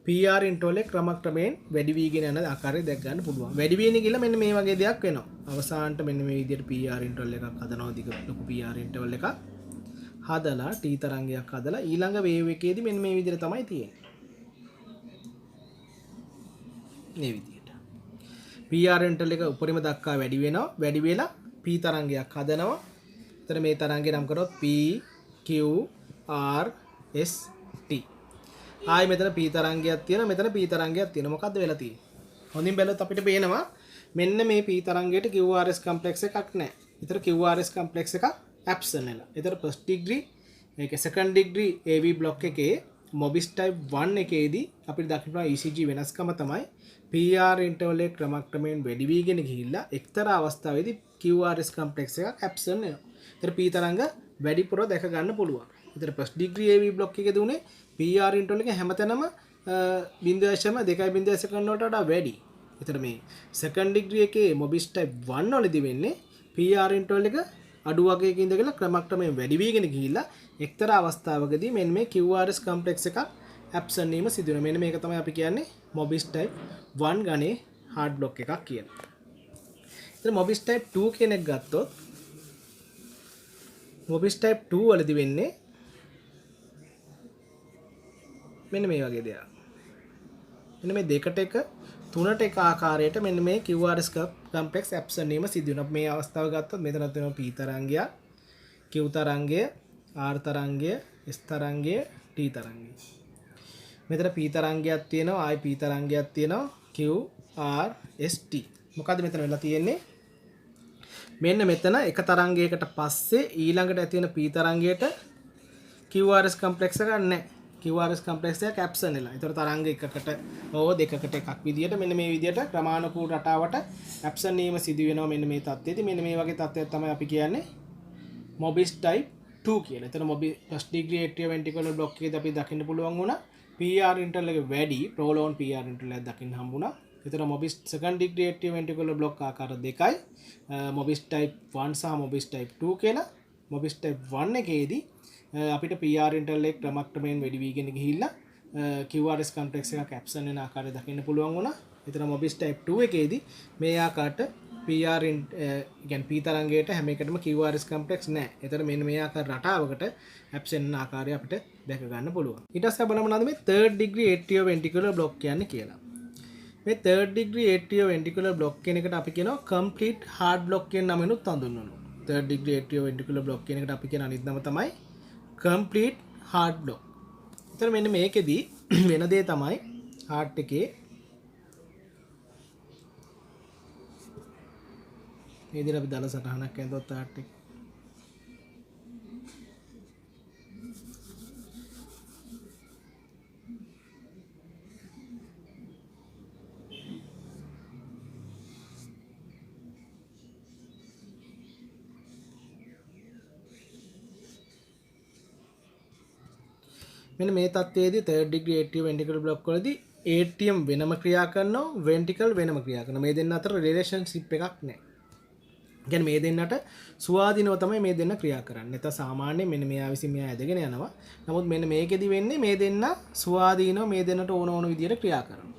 PR interval එක ක්‍රමක්‍රමයෙන් වැඩි වීගෙන යන ආකාරය දැක් ගන්න පුළුවන්. වැඩි වීගෙන ගිහලා මෙන්න මේ වගේ දෙයක් වෙනවා. අවසානට මෙන්න මේ විදිහට PR interval එකක් හදනවා. දිග ලොකු PR interval එකක් හදලා T තරංගයක් හදලා ඊළඟ වේව් එකේදී මෙන්න මේ විදිහට තමයි තියෙන්නේ. මේ විදිහට. PR interval එක උඩරිම දක්වා වැඩි වෙනවා. වැඩි වෙලා P තරංගයක් හදනවා. එතන මේ තරංගේ නම් කරොත් P Q R S T. ආයි මෙතන P තරංගයක් තියෙනවා. මෙතන P තරංගයක් තියෙනවා. මොකද්ද වෙලා තියෙන්නේ? හොඳින් බැලුවොත් අපිට පේනවා මෙන්න මේ P තරංගයට QRS complex එකක් නැහැ. ඒතර QRS complex එකක් absent වෙලා. ඒතර first degree මේක second degree AV block එකේ Mobis type 1 එකේදී අපිට දකින්න ECG වෙනස්කම තමයි PR interval එක ක්‍රමක්‍රමයෙන් වැඩි වීගෙන ගිහිල්ලා එක්තරා අවස්ථාවේදී QRS complex එකක් absent වෙනවා. ඒතර P තරංග වැඩිපුර දැක ගන්න පුළුවන්. ඒතර first degree AV block එකේදී උනේ PR interval එක හැමතැනම 0.2 සෙකන්ඩ් වලට වඩා වැඩි. ඒතර මේ second degree එකේ Mobis type 1 වලදී වෙන්නේ PR interval එක අඩු වගේක ඉඳගෙන ක්‍රමක්‍රමයෙන් වැඩි වීගෙන ගිහිල්ලා එක්තරා අවස්ථාවකදී මෙන්න මේ QRS කම්ප්ලෙක්ස් එකක් ඇබ්සන්ට් වීම සිදු වෙනවා. මෙන්න මේක තමයි අපි කියන්නේ MOBIS type 1 ගණේ hard block එකක් කියලා. ඉතින් MOBIS type 2 කියන එක ගත්තොත් MOBIS type 2 වලදී වෙන්නේ මෙන්න මේ වගේ දෙයක්. මෙන්න මේ දෙකට එක තුනට එක ආකාරයට මෙන්න මේ QRS කම්ප්ලෙක්ස් ඇබ්සන්ට් වීම සිදු වෙනවා. මේ අවස්ථාව ගත්තොත් මෙතන තියෙනවා P තරංගය, Q තරංගය, R තරංගය, S තරංගය, T තරංගය. මෙතන P තරංගයක් තියෙනවා, ආයි P තරංගයක් තියෙනවා, Q R S T. මොකද මෙතන වෙලා තියෙන්නේ? මෙන්න මෙතන එක තරංගයකට පස්සේ ඊළඟට ඇති වෙන P තරංගයට QRS කම්ප්ලෙක්ස් එකක් නැහැ. QRS කම්ප්ලෙක්ස් එකක් ඇබ්සන්ට් වෙලා. ඒතර තරංග එකකට හෝ දෙකකට එකක් විදියට මෙන්න මේ විදියට ක්‍රමානුකූල රටාවට ඇබ්සන්ට් වීම සිදු වෙනවා මෙන්න මේ තත්ත්වයේදී. මෙන්න මේ වගේ තත්ත්වයක් තමයි අපි කියන්නේ MOBIS type 2 කියලා. එතන MOBIS first degree atrial ventricular block එකේදී අපි දකින්න පුළුවන් වුණා PR interval එක වැඩි, prolonged PR interval එකක් දකින්න හම්බුණා. එතන MOBIS second degree atrial ventricular block ආකාර දෙකයි. MOBIS type 1 සහ MOBIS type 2 කියලා. MOBIS type 1 එකේදී අපිට PR interval එක ක්‍රමක්‍රමයෙන් වැඩි වීගෙන ගිහිල්ලා QRS complex එකක් ඇබ්සන්ට් වෙන ආකාරය දකින්න පුළුවන් වුණා. එතන MOBIS type 2 එකේදී මේ ආකාරයට PR කියන්නේ P තරංගයට හැම එකටම QRS complex නැහැ. එතන මෙන්න මේ ආකාර රටාවකට ඇබ්සන්ට් වෙන ආකාරය අපිට දැක ගන්න පුළුවන්. ඊට පස්සේ බලමු නේද මේ third degree atrioventricular block කියන්නේ කියලා. මේ third degree atrioventricular block කියන එකට අපි කියනවා complete heart block කියන නමෙනුත් හඳුන්වනවා. third degree atrioventricular block කියන එකට අපි කියන අනිත් නම තමයි complete heart block. එතන මෙන්න මේකෙදී වෙන දේ තමයි heart එකේ මේ විදිහට අපි දල සටහනක් ඇඳුවත් heart එක මෙන්න මේ තත්ත්වයේදී third degree atrioventricular block වලදී atrium වෙනම ක්‍රියා කරනවා, ventricle වෙනම ක්‍රියා කරනවා. මේ දෙන්න අතර relationship එකක් නැහැ. කියන්නේ මේ දෙන්නට ස්වාධීනව තමයි මේ දෙන්න ක්‍රියා කරන්නේ. නැත්නම් සාමාන්‍යයෙන් මෙන්න මෙයා විසින් මෙයා ඇදගෙන යනවා. නමුත් මෙන්න මේකෙදි වෙන්නේ මේ දෙන්න ස්වාධීනව මේ දෙන්නට ඕන විදියට ක්‍රියා කරනවා.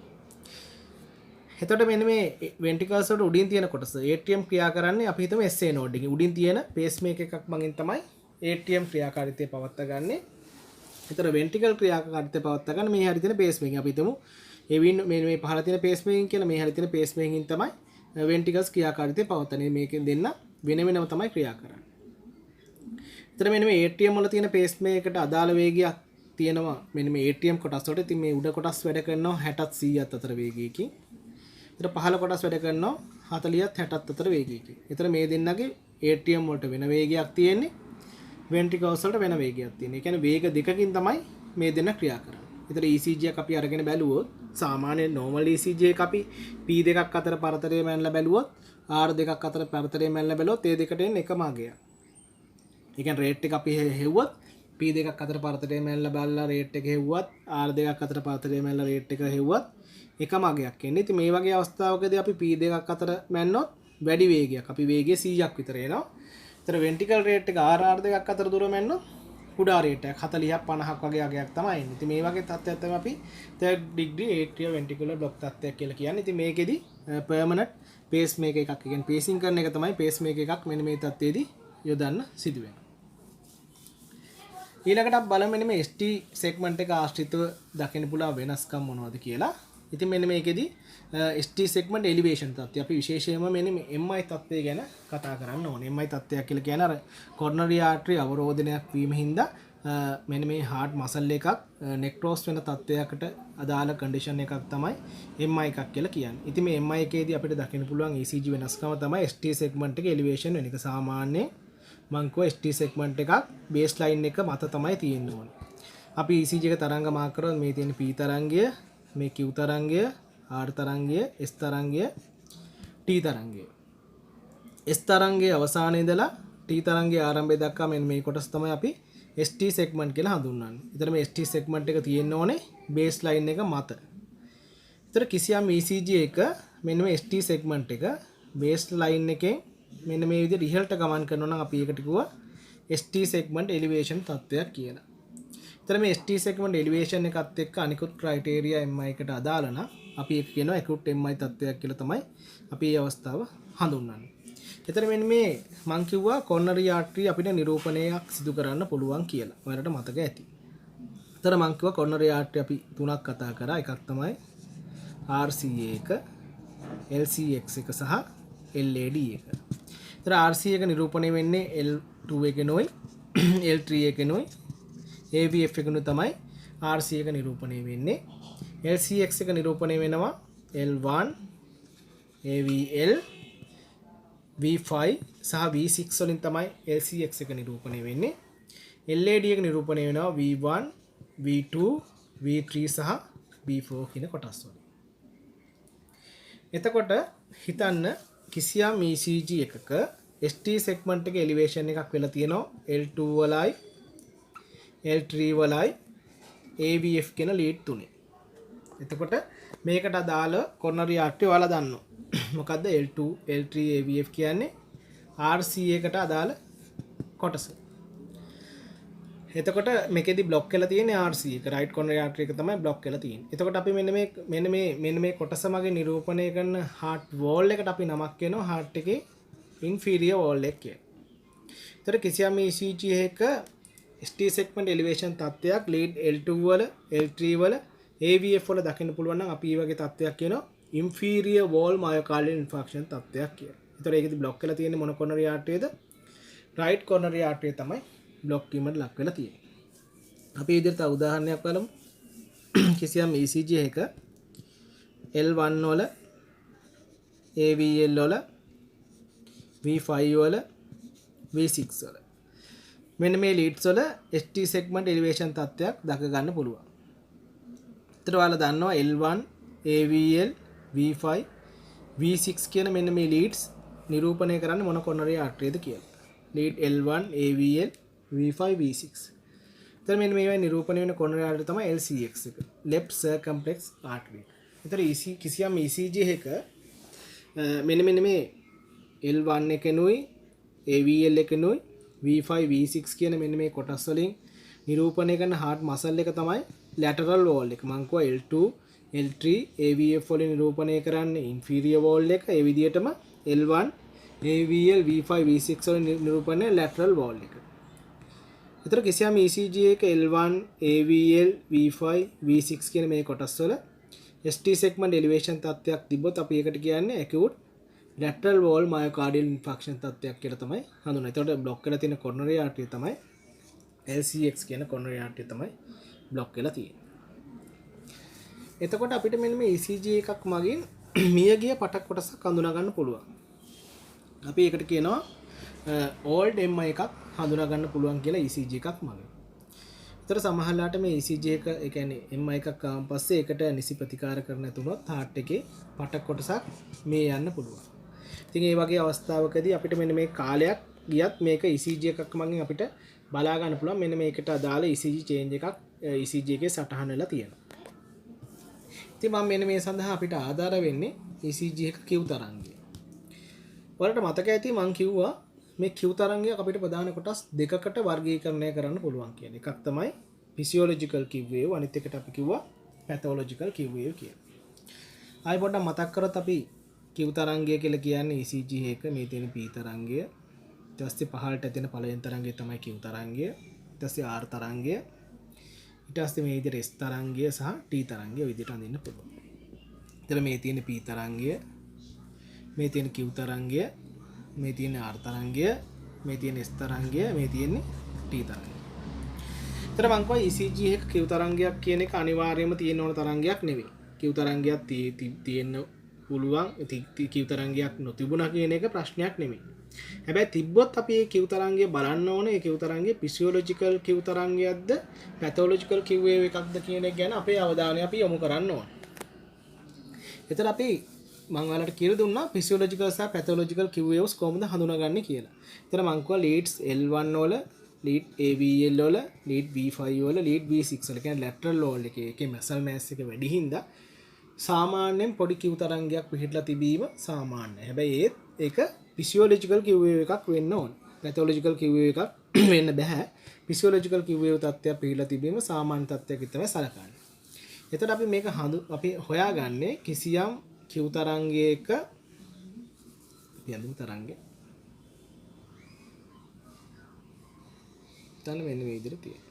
එතකොට මෙන්න මේ ventricles වලට උඩින් තියෙන කොටස atrium ක්‍රියා කරන්නේ අපි හිතමු SA node එකකින්. උඩින් තියෙන pacemaker එකක් මගින් තමයි atrium ක්‍රියාකාරීත්වය පවත්වාගන්නේ. එතන ventricle ක්‍රියාකාරීත්වය පවත්වා ගන්න මේ හැරි තියෙන pacemaker අපි හිතමු මේ පහළ තියෙන pacemaker කියලා මේ හැරි තියෙන pacemaker තමයි ventricles ක්‍රියාකාරීත්වය පවත්වන්නේ. මේකෙන් දෙන්න වෙන වෙනම තමයි ක්‍රියා කරන්නේ. එතන මෙන්න මේ atrium වල තියෙන pacemaker එකට අදාළ වේගයක් තියෙනවා. මෙන්න මේ atrium කොටස් වලට. ඉතින් මේ උඩ කොටස් වැඩ කරනවා 60ත් 100ත් අතර වේගයකින්. එතන පහළ කොටස් වැඩ කරනවා 40ත් 60ත් අතර වේගයකින්. එතන මේ දෙන්නගේ atrium වලට වෙන වේගයක් තියෙන්නේ. ventricles වලට වෙන වේගයක් තියෙනවා. ඒ කියන්නේ වේග දෙකකින් තමයි මේ දෙන්න ක්‍රියා කරන්නේ. ඒතර ECG එක අපි අරගෙන බැලුවොත් සාමාන්‍ය normal ECG එක අපි P දෙකක් අතර පරතරය මැනලා බැලුවොත් R දෙකක් අතර පරතරය මැනලා බැලුවොත් ඒ දෙකට එන්නේ එකම අගයක්. ඒ කියන්නේ රේට් එක අපි හෙව්වොත් P දෙකක් අතර පරතරය මැනලා බලලා රේට් එක හෙව්වත් R දෙකක් අතර පරතරය මැනලා රේට් එක හෙව්වත් එකම අගයක් එන්නේ. ඉතින් මේ වගේ අවස්ථාවකදී අපි P දෙකක් අතර මැන්නොත් වැඩි වේගයක් අපි වේගය 100ක් විතර එනවා. ඒතර ventricle rate එක RR දෙකක් අතර දුර මැන්නොත් කුඩා රේට් එකක් 40ක් 50ක් වගේ අගයක් තමයි එන්නේ. ඉතින් මේ වගේ තත්ත්වයක් තමයි අපි third degree atrioventricular block තත්ත්වයක් කියලා කියන්නේ. ඉතින් මේකෙදි permanent pacemaker එකක් කියන්නේ pacing කරන එක තමයි pacemaker එකක් මෙන්න මේ තත්ත්වයේදී යොදන්න සිදු වෙනවා. ඊළඟට අපි බලමු මෙන්න මේ ST segment එක ආශ්‍රිතව දකින්න පුළුවන් වෙනස්කම් මොනවද කියලා. ඉතින් මෙන්න මේකෙදි ST segment elevation තත්ත්වය අපි විශේෂයෙන්ම මෙන්න මේ MI තත්ත්වය ගැන කතා කරන්න ඕනේ. MI තත්ත්වයක් කියලා කියන්නේ අර coronary artery අවරෝධනයක් වීම හින්දා මෙන්න මේ heart muscle එකක් necrose වෙන තත්ත්වයකට අදාළ condition එකක් තමයි MI එකක් කියලා කියන්නේ. ඉතින් මේ MI එකේදී අපිට දකින්න පුළුවන් ECG වෙනස්කම තමයි ST segment එක elevation වෙන එක. සාමාන්‍යයෙන් මං කිව්වා ST segment එකක් baseline එක මත තමයි තියෙන්න ඕනේ. අපි ECG එක තරංග මාක් කරොත් මේ තියෙන P තරංගය, මේ Q තරංගය, R තරංගය, S තරංගය, T තරංගය. S තරංගයේ අවසානයේ ඉඳලා T තරංගයේ ආරම්භය දක්වා මෙන්න මේ කොටස තමයි අපි ST segment කියලා හඳුන්වන්නේ. ඊතර මේ ST segment එක තියෙන්න ඕනේ baseline එක මත. ඊතර කිසියම් ECG එක මෙන්න මේ ST segment එක baseline එකෙන් මෙන්න මේ විදිහට ඉහළට ගමන් කරනවා නම් අපි ඒකට කිව්වා ST segment elevation තත්ත්වයක් කියලා. එතන මේ ST segment elevation එකත් එක්ක අනිකුත් criteria MI එකට අදාළ නම් අපි ඒක කියනවා acute MI තත්ත්වයක් කියලා තමයි අපි මේ අවස්ථාව හඳුන්වන්නේ. එතන මෙන්න මේ මං කිව්වා coronary artery අපිට නිරූපණයක් සිදු කරන්න පුළුවන් කියලා. ඔයාලට මතක ඇති. එතන මං කිව්වා coronary artery අපි තුනක් කතා කරා. එකක් තමයි RCA එක, LCX එක සහ LAD එක. එතන RCA එක නිරූපණය වෙන්නේ L2 එකනොයි L3 එකනොයි AVF එකනොයි තමයි RCA එක නිරූපණය වෙන්නේ. LCX එක නිරූපණය වෙනවා L1 AVL V5 සහ V6 වලින් තමයි LCX එක නිරූපණය වෙන්නේ. LAD එක නිරූපණය වෙනවා V1 V2 V3 සහ V4 කියන කොටස් වලින්. එතකොට හිතන්න කිසියම් ECG එකක ST segment එක elevation එකක් වෙලා තියෙනවා L2 වලයි L3 වලයි AVF කියන lead තුනේ. එතකොට මේකට අදාළ coronary artery ඔයාලා දන්නවා. මොකද්ද L2 L3 AVF කියන්නේ RCA එකට අදාළ කොටස. එතකොට මේකෙදි බ්ලොක් කරලා තියෙන්නේ RCA එක right coronary artery එක තමයි බ්ලොක් කරලා තියෙන්නේ. එතකොට අපි මෙන්න මේ කොටස මගේ නිරූපණය කරන heart wall එකට අපි නමක් කියනවා heart එකේ inferior wall එක කියලා. එතකොට කිසියම් ECG එකක ST segment elevation තත්ත්වයක් lead L2 වල L3 වල AVF වල දකින්න පුළුවන් නම් අපි මේ වගේ තත්ත්වයක් කියනවා inferior wall myocardial infarction තත්ත්වයක් කියලා. ඒතර ඒකෙදි බ්ලොක් කරලා තියෙන්නේ මොන coronary artery ද? right coronary artery තමයි බ්ලොක් වීමට ලක් වෙලා තියෙන්නේ. අපි විදිහට උදාහරණයක් බලමු. කිසියම් ECG එකක L1 වල AVL වල V5 වල V6 වල මෙන්න මේ leads වල ST segment elevation තත්ත්වයක් දක ගන්න පුළුවන්. ඒතර ඔයාලා දන්නවා L1 AVL V5 V6 කියන මෙන්න මේ leads නිරූපණය කරන්නේ මොන coronary artery ද කියලා. lead L1 AVL V5 V6. එතන මෙන්න මේවා නිරූපණය වෙන coronary artery තමයි LCX එක. left circumflex artery. එතන කිසියම් ECG එකක මෙන්න මේ L1 එකනොයි AVL එකනොයි V5 V6 කියන මෙන්න මේ කොටස් වලින් නිරූපණය කරන heart muscle එක තමයි lateral wall එක. මං කිව්වා L2 L3 AVF වලින් නිරූපණය කරන්නේ inferior wall එක. ඒ විදිහටම L1 AVL V5 V6 වලින් නිරූපණය lateral wall එක. ඒතර කිසියම් ECG එක L1 AVL V5 V6 කියන මේ කොටස් වල ST segment elevation තත්ත්වයක් තිබ්බොත් අපි ඒකට කියන්නේ acute lateral wall myocardial infarction තත්ත්වයක් කියලා තමයි හඳුන්වන්නේ. ඒතකොට බ්ලොක් කරලා තියෙන coronary artery තමයි LCX කියන coronary artery තමයි බ්ලොක් කරලා තියෙන්නේ. එතකොට අපිට මෙන්න මේ ECG එකක් මගින් මියගිය පටක් කොටසක් හඳුනා ගන්න පුළුවන්. අපි ඒකට කියනවා old MI එකක් හඳුනා ගන්න පුළුවන් කියලා ECG එකක් මගින්. ඒතර සමහරලාට මේ ECG එක ඒ කියන්නේ MI එකක් ආවන් පස්සේ ඒකට නිසි ප්‍රතිකාර කරන්න තුනොත් heart එකේ පටක් කොටසක් මේ යන්න පුළුවන්. ඉතින් ඒ වගේ අවස්ථාවකදී අපිට මෙන්න මේ කාලයක් ගියත් මේක ECG එකක් මගින් අපිට බලා ගන්න පුළුවන්. මෙන්න මේකට අදාළ ECG change එකක් ECG එකේ සටහන් වෙලා තියෙනවා. ඉතින් මම මෙන්න මේ සඳහා අපිට ආධාර වෙන්නේ ECG එක Q තරංගය. ඔයාලට මතක ඇති මම කිව්වා මේ Q තරංගයක් අපිට ප්‍රධාන කොටස් දෙකකට වර්ගීකරණය කරන්න පුළුවන් කියන එකක් තමයි physiological Q wave, අනිත් එකට අපි කිව්වා pathological Q wave කියලා. ආයි පොඩ්ඩක් මතක් කරොත් අපි Q තරංගය කියලා කියන්නේ ECG එක මේ තියෙන P තරංගය. ඊට පස්සේ පහළට තියෙන පළවෙනි තරංගය තමයි Q තරංගය. ඊට පස්සේ R තරංගය. ඊට පස්සේ මේ විදිහට S තරංගය සහ T තරංගය විදිහට අඳින්න පුළුවන්. ඊට මේ තියෙන P තරංගය, මේ තියෙන Q තරංගය, මේ තියෙන R තරංගය, මේ තියෙන S තරංගය, මේ තියෙන්නේ T තරංගය. ඒතර මම කියවා ECG එක Q තරංගයක් කියන එක අනිවාර්යයෙන්ම තියෙන ඕන තරංගයක් නෙවෙයි. Q තරංගයක් තියෙන්න පුළුවන්. Q තරංගයක් නොතිබුණා කියන එක ප්‍රශ්නයක් නෙවෙයි. හැබැයි තිබ්බොත් අපි මේ Q තරංගය බලන්න ඕනේ. ඒ Q තරංගය physiological Q තරංගයක්ද pathological Q wave එකක්ද කියන එක ගැන අපේ අවධානය අපි යොමු කරන්න ඕනේ. ඒතර අපි මම ඔයාලට කියලා දුන්නා physiological සහ pathological Q waves කොහොමද හඳුනාගන්නේ කියලා. ඒතර මම කිව්වා leads L1 වල, lead AVL වල, lead V5 වල, lead V6 වල කියන්නේ lateral wall එකේ muscle mass එක වැඩි හින්දා සාමාන්‍යයෙන් පොඩි Q තරංගයක් පිහිටලා තිබීම සාමාන්‍යයි. හැබැයි ඒක ෆිසියොලොජිකල් කිව් වේව් එකක් වෙන්න ඕන. පැතොලොජිකල් කිව් වේව් එකක් වෙන්න බෑ. ෆිසියොලොජිකල් කිව් වේව් තත්ත්වයක් පිළිලා තිබීම සාමාන්‍ය තත්ත්වයක් තමයි සලකන්නේ. එතකොට අපි මේක අපි හොයාගන්නේ කිසියම් කිව් තරංගයක යඳුම් තරංගය. තන මෙන්න මේ විදිහට තියෙනවා.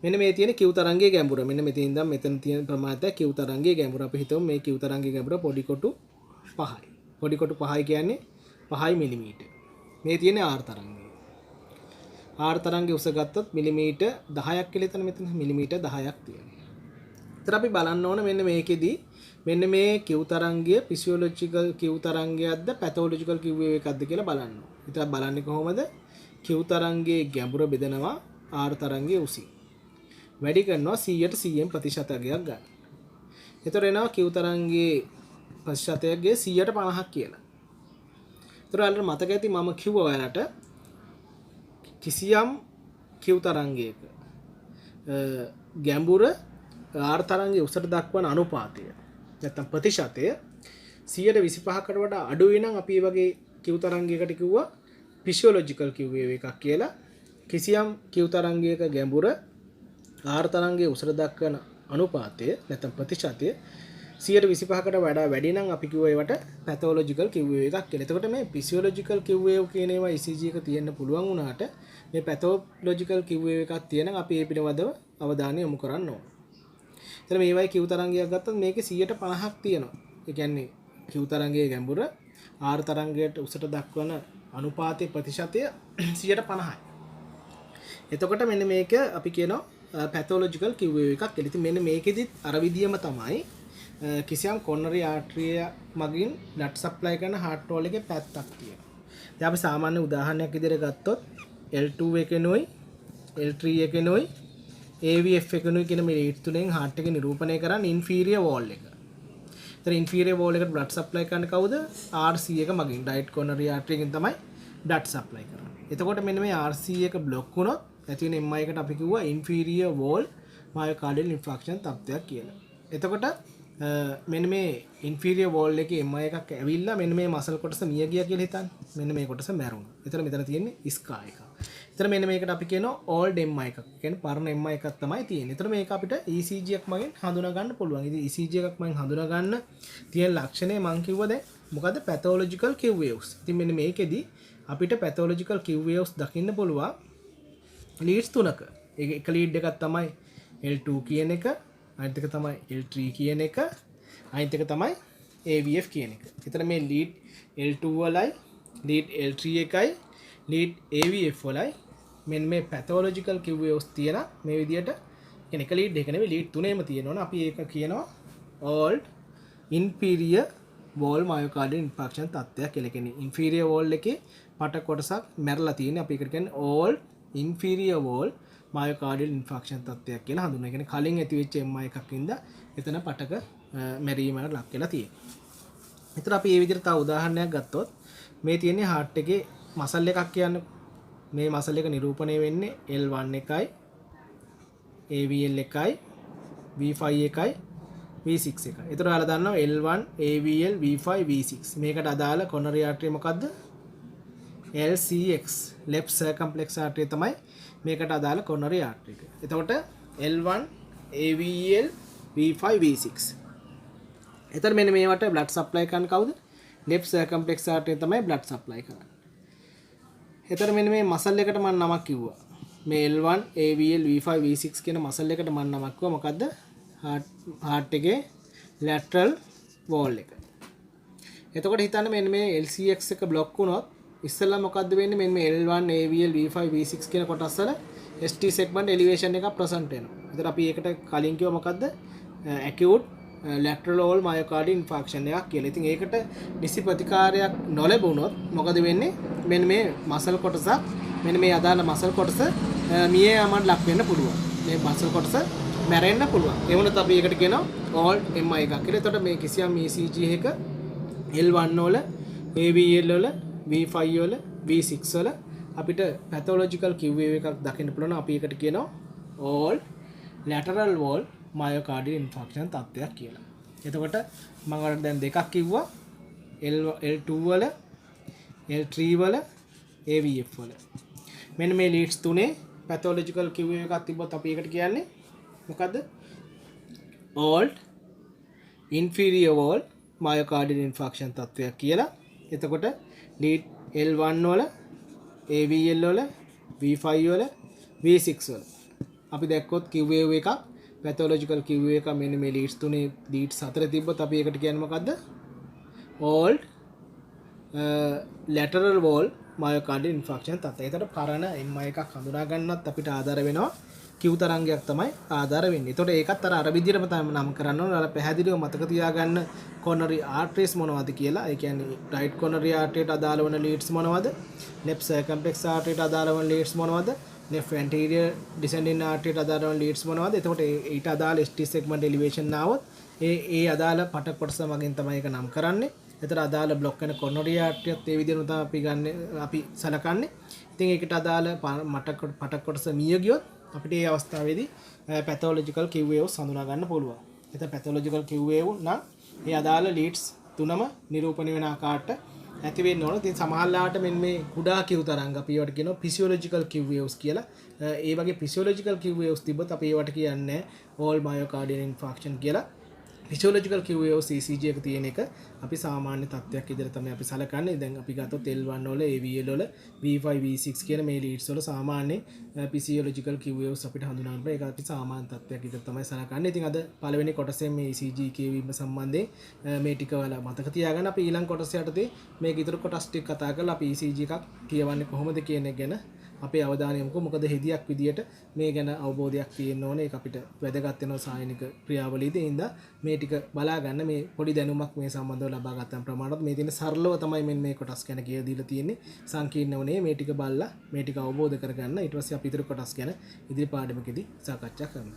මෙන්න මේ තියෙන කිව් තරංගයේ ගැඹුර. මෙන්න මෙතන ඉඳන් මෙතන තියෙන ප්‍රමාණය කිව් තරංගයේ ගැඹුර. අපි හිතමු මේ කිව් තරංගයේ ගැඹුර පොඩි කොටු 5යි. පොඩි කොටු 5යි කියන්නේ 5 මිලිමීටර. මේ තියෙන R තරංගය. R තරංගයේ උස ගත්තොත් මිලිමීටර 10ක් කියලා හිතන්න මෙතන මිලිමීටර 10ක් තියෙනවා. ඒතර අපි බලන්න ඕන මෙන්න මේකෙදි මෙන්න මේ කිව් තරංගය ෆිසියොලොජිකල් කිව් තරංගයක්ද පැතොලොජිකල් කිව් වේව් එකක්ද කියලා බලන්න ඕන. ඒතර බලන්නේ කොහොමද? කිව් තරංගයේ ගැඹුර බෙදනවා R තරංගයේ උසින්. වැඩි කරනවා 100ට 100න් ප්‍රතිශතයක් ගන්න. ඒතර එනවා කිව් තරංගයේ ප්‍රතිශතයක්ගේ 100ට 50ක් කියලා. ඒතර ඔයාලට මතක ඇති මම කිව්වා ඔයාලට කිසියම් කිව් තරංගයක ගැඹුර R තරංගයේ උසට දක්වන අනුපාතය නැත්නම් ප්‍රතිශතය 125කට වඩා අඩු වෙනම් අපි මේ වගේ කිව් තරංගයකට කිව්වා ෆිසියොලොජිකල් කිව් වේව් එකක් කියලා. කිසියම් කිව් තරංගයක ගැඹුර R තරංගයේ උසට දක්වන අනුපාතය නැත්නම් ප්‍රතිශතය 125කට වඩා වැඩි නම් අපි කිව්ව ඒවට පැතොලොජිකල් කිව් වේව් එකක් කියලා. එතකොට මේ ෆිසියොලොජිකල් කිව් වේව් කියන ඒවා ECG එක තියෙන්න පුළුවන් වුණාට මේ පැතොලොජිකල් කිව් වේව් එකක් තියෙනම් අපි ඒ පිළිබඳව අවධානය යොමු කරන්න ඕන. එතන මේවයි කිව් තරංගයක් ගත්තොත් මේකේ 150ක් තියෙනවා. ඒ කියන්නේ කිව් තරංගයේ ගැඹුර R තරංගයට උසට දක්වන අනුපාතයේ ප්‍රතිශතය 150යි. එතකොට මෙන්න මේක අපි කියනවා පැතොලොජිකල් කිව් වේව් එකක් කියලා. ඉතින් මෙන්න මේකෙදිත් අර විදියම තමයි කිසියම් කොරනරි ආර්ටරිය මගින් බ්ලඩ් සප්ලයි කරන හાર્ට් වෝල් එකේ පැත්තක් තියෙනවා. දැන් අපි සාමාන්‍ය උදාහරණයක් විදිහට ගත්තොත් L2 එකනොයි L3 එකනොයි AVF එකනොයි කියන මේ ලීඩ් තුනෙන් හાર્ට් එක නිරූපණය කරන්නේ ඉන්ෆීරියර් වෝල් එක. ඒතර ඉන්ෆීරියර් වෝල් එකට බ්ලඩ් සප්ලයි කරන්න කවුද? RC එක මගින් රයිට් කොරනරි ආර්ටරියකින් තමයි බ්ලඩ් සප්ලයි කරන්නේ. එතකොට මෙන්න මේ RC එක බ්ලොක් වුණොත් ඇති වෙන MI එකට අපි කිව්වා ඉන්ෆීරියර් වෝල් මයෝකාඩියල් ඉන්ෆාක්ෂන් තත්ත්වයක් කියලා. එතකොට මෙන්න මේ ඉන්ෆීරියර් වෝල් එකේ MI එකක් ඇවිල්ලා මෙන්න මේ මසල් කොටස මිය ගියා කියලා හිතන්න. මෙන්න මේ කොටස මැරුණා. එතන මෙතන තියෙන්නේ ස්කා එක. එතන මෙන්න මේකට අපි කියනවා ඕල්ඩ් MI එකක්. කියන්නේ පරණ MI එකක් තමයි තියෙන්නේ. එතන මේක අපිට ECG එකක් මගෙන් හඳුනා ගන්න පුළුවන්. ඉතින් ECG එකක් මගෙන් හඳුනා ගන්න තියෙන ලක්ෂණය මම කිව්වා දැන් මොකද්ද? පැතොලොජිකල් කිව් වේව්ස්. ඉතින් මෙන්න මේකෙදි අපිට පැතොලොජිකල් කිව් වේව්ස් දකින්න පුළුවන් ලීඩ්ස් තුනක. එක ලීඩ් එකක් තමයි L2 කියන එක, අනිත් එක තමයි L3 කියන එක, අනිත් එක තමයි AVF කියන එක. එතන මේ ලීඩ් L2 වලයි, ලීඩ් L3 එකයි, ලීඩ් AVF වලයි මෙන්න මේ පැතොලොජිකල් කිව් වේව්ස් තියෙන මේ විදියට කියන්නේ එක ලීඩ් එක නෙවෙයි ලීඩ් තුනේම තියෙනවනේ. අපි ඒක කියනවා ඕල්ඩ් ඉන්ෆීරියර් වෝල් මයෝකාඩියල් ඉන්ෆාක්ෂන් තත්ත්වයක් කියලා. කියන්නේ ඉන්ෆීරියර් වෝල් එකේ පට කොටසක් මැරලා තියෙන්නේ. අපි ඒකට කියන්නේ ඕල්ඩ් ඉන්ෆීරියර් වෝල් මයෝකාඩියල් ඉන්ෆාක්ෂන් තත්ත්වයක් කියලා හඳුන්වනවා. ඒ කියන්නේ කලින් ඇති වෙච්ච MI එකක් ඉඳලා එතන පටක මැරීමකට ලක් වෙලා තියෙනවා. ඒතර අපි මේ විදිහට තව උදාහරණයක් ගත්තොත් මේ තියෙන්නේ හાર્ට් එකේ මසල් එකක් කියන්නේ. මේ මසල් එක නිරූපණය වෙන්නේ L1 එකයි AVL එකයි V5 එකයි V6 එකයි. ඒතර ඔයාලා දන්නවා L1 AVL V5 V6 මේකට අදාළ කොරනරි ආර්ටරිය මොකද්ද? LCX left circumflex artery තමයි මේකට අදාළ කොරනරි ආර්ටරි එක. එතකොට L1 AVL V5 V6. එතන මෙන්න මේවට බ්ලඩ් සප්ලයි කරන්න කවුද? left circumflex artery තමයි බ්ලඩ් සප්ලයි කරන්නේ. එතන මෙන්න මේ මසල් එකට මම නමක් කිව්වා. මේ L1 AVL V5 V6 කියන මසල් එකට මම නමක් කිව්වා. මොකද්ද? heart එකේ lateral wall එක. එතකොට හිතන්න මෙන්න මේ LCX එක බ්ලොක් වුණොත් ඉස්සෙල්ලා මොකද්ද වෙන්නේ? මෙන්න මේ L1 AVL V5 V6 කියන කොටස් වල ST segment elevation එකක් present වෙනවා. ඒතර අපි ඒකට කලින් කිව්වා මොකද්ද? acute lateral wall myocardial infarction එකක් කියලා. ඉතින් ඒකට නිසි ප්‍රතිකාරයක් නොලැබුණොත් මොකද වෙන්නේ? මෙන්න මේ මසල් කොටසක් මෙන්න මේ අදාළ මසල් කොටස මිය යමන් ලක් වෙන්න පුළුවන්. මේ මසල් කොටස මැරෙන්න පුළුවන්. ඒ වුණත් අපි ඒකට කියනවා ඕල්ඩ් MI එකක් කියලා. එතකොට මේ කිසියම් ECG එක L1 වල AVL වල V5 වල V6 වල අපිට පැතොලොජිකල් කිව් වේව් එකක් දකින්න පුළුවන්. අපි ඒකට කියනවා old lateral wall myocardial infarction තත්ත්වයක් කියලා. එතකොට මම ඔයාලට දැන් දෙකක් කිව්වා L2 වල L3 වල AVF වල මෙන්න මේ ලීඩ්ස් තුනේ පැතොලොජිකල් QA එකක් තිබ්බොත් අපි ඒකට කියන්නේ මොකද්ද? old inferior wall myocardial infarction තත්ත්වයක් කියලා. එතකොට ලීඩ් L1 වල AVL වල V5 වල V6 වල අපි දැක්කොත් QA එකක් පැතොලොජිකල් QA එක මෙන්න මේ ලීඩ්ස් තුනේ ලීඩ්ස් 4 තිබ්බොත් අපි ඒකට කියන්නේ මොකද්ද? old lateral wall myocardial infarction තත්ත්වය. ඒතර පරණ MI එකක් හඳුනා ගන්නත් අපිට ආධාර වෙනවා Q තරංගයක් තමයි ආධාර වෙන්නේ. ඒතකොට ඒකත් අර විදිහටම තමයි නම් කරන්න ඕනේ. අර පැහැදිලිව මතක තියාගන්න coronary arteries මොනවද කියලා. ඒ කියන්නේ right coronary artery ට අදාළ වන leads මොනවද? left circumflex artery ට අදාළ වන leads මොනවද? left anterior descending artery ට අදාළ වන leads මොනවද? එතකොට ඊට අදාළ ST segment elevation නාවොත් ඒ අදාළ පටක කොටස මගින් තමයි ඒක නම් කරන්නේ. එතන අදාළ බ්ලොක් වෙන coronary artery ත් ඒ විදිහටම තමයි අපි සලකන්නේ. ඉතින් ඒකට අදාළ පටක කොටස මිය ගියොත් අපිට මේ අවස්ථාවේදී පැතොලොජිකල් QAs හඳුනා ගන්න පුළුවන්. එතන පැතොලොජිකල් QA නම් මේ අදාළ ලීඩ්ස් තුනම නිරූපණය වෙන ආකාරයට ඇති වෙන්න ඕන. ඉතින් සමහරලාට මෙන්න මේ කුඩා Q තරංග අපි ඒවට කියනවා physiological QAs කියලා. ඒ වගේ physiological QAs තිබ්බොත් අපි ඒවට කියන්නේ all myocardial infarction කියලා. physiological QAs ECG එක තියෙන එක අපි සාමාන්‍ය තත්ත්වයක් විදිහට තමයි අපි සලකන්නේ. දැන් අපි ගත්තොත් L1 වල AVL වල V5 V6 කියන මේ ලීඩ්ස් වල සාමාන්‍ය physiological QAs අපිට හඳුනා ගන්න. ඒක අපි සාමාන්‍ය තත්ත්වයක් විදිහට තමයි සලකන්නේ. ඉතින් අද පළවෙනි කොටසෙන් මේ ECG කියවීම සම්බන්ධයෙන් මේ ටික වල මතක තියාගන්න. අපි ඊළඟ කොටස යටතේ මේක ඊතර කොටස් ටික කතා කරලා අපි ECG එකක් කියවන්නේ කොහොමද කියන එක ගැන අපේ අවධානය යොමු කරමු. මොකද හෙදියක් විදියට මේ ගැන අවබෝධයක් තියෙන්න ඕනේ. ඒක අපිට වැදගත් වෙනවා සායනික ක්‍රියාවලියේදී. ඒ හින්දා මේ ටික බලා ගන්න මේ පොඩි දැනුමක් මේ සම්බන්ධව ලබා ගන්න ප්‍රමාණවත් මේ තියෙන සරලව තමයි මේ කොටස් ගැන කියලා දීලා තියෙන්නේ. සංකීර්ණවනේ මේ ටික බලලා මේ ටික අවබෝධ කරගන්න. ඊට පස්සේ අපි ඊතර කොටස් ගැන ඉදිරි පාඩමකදී සාකච්ඡා කරමු.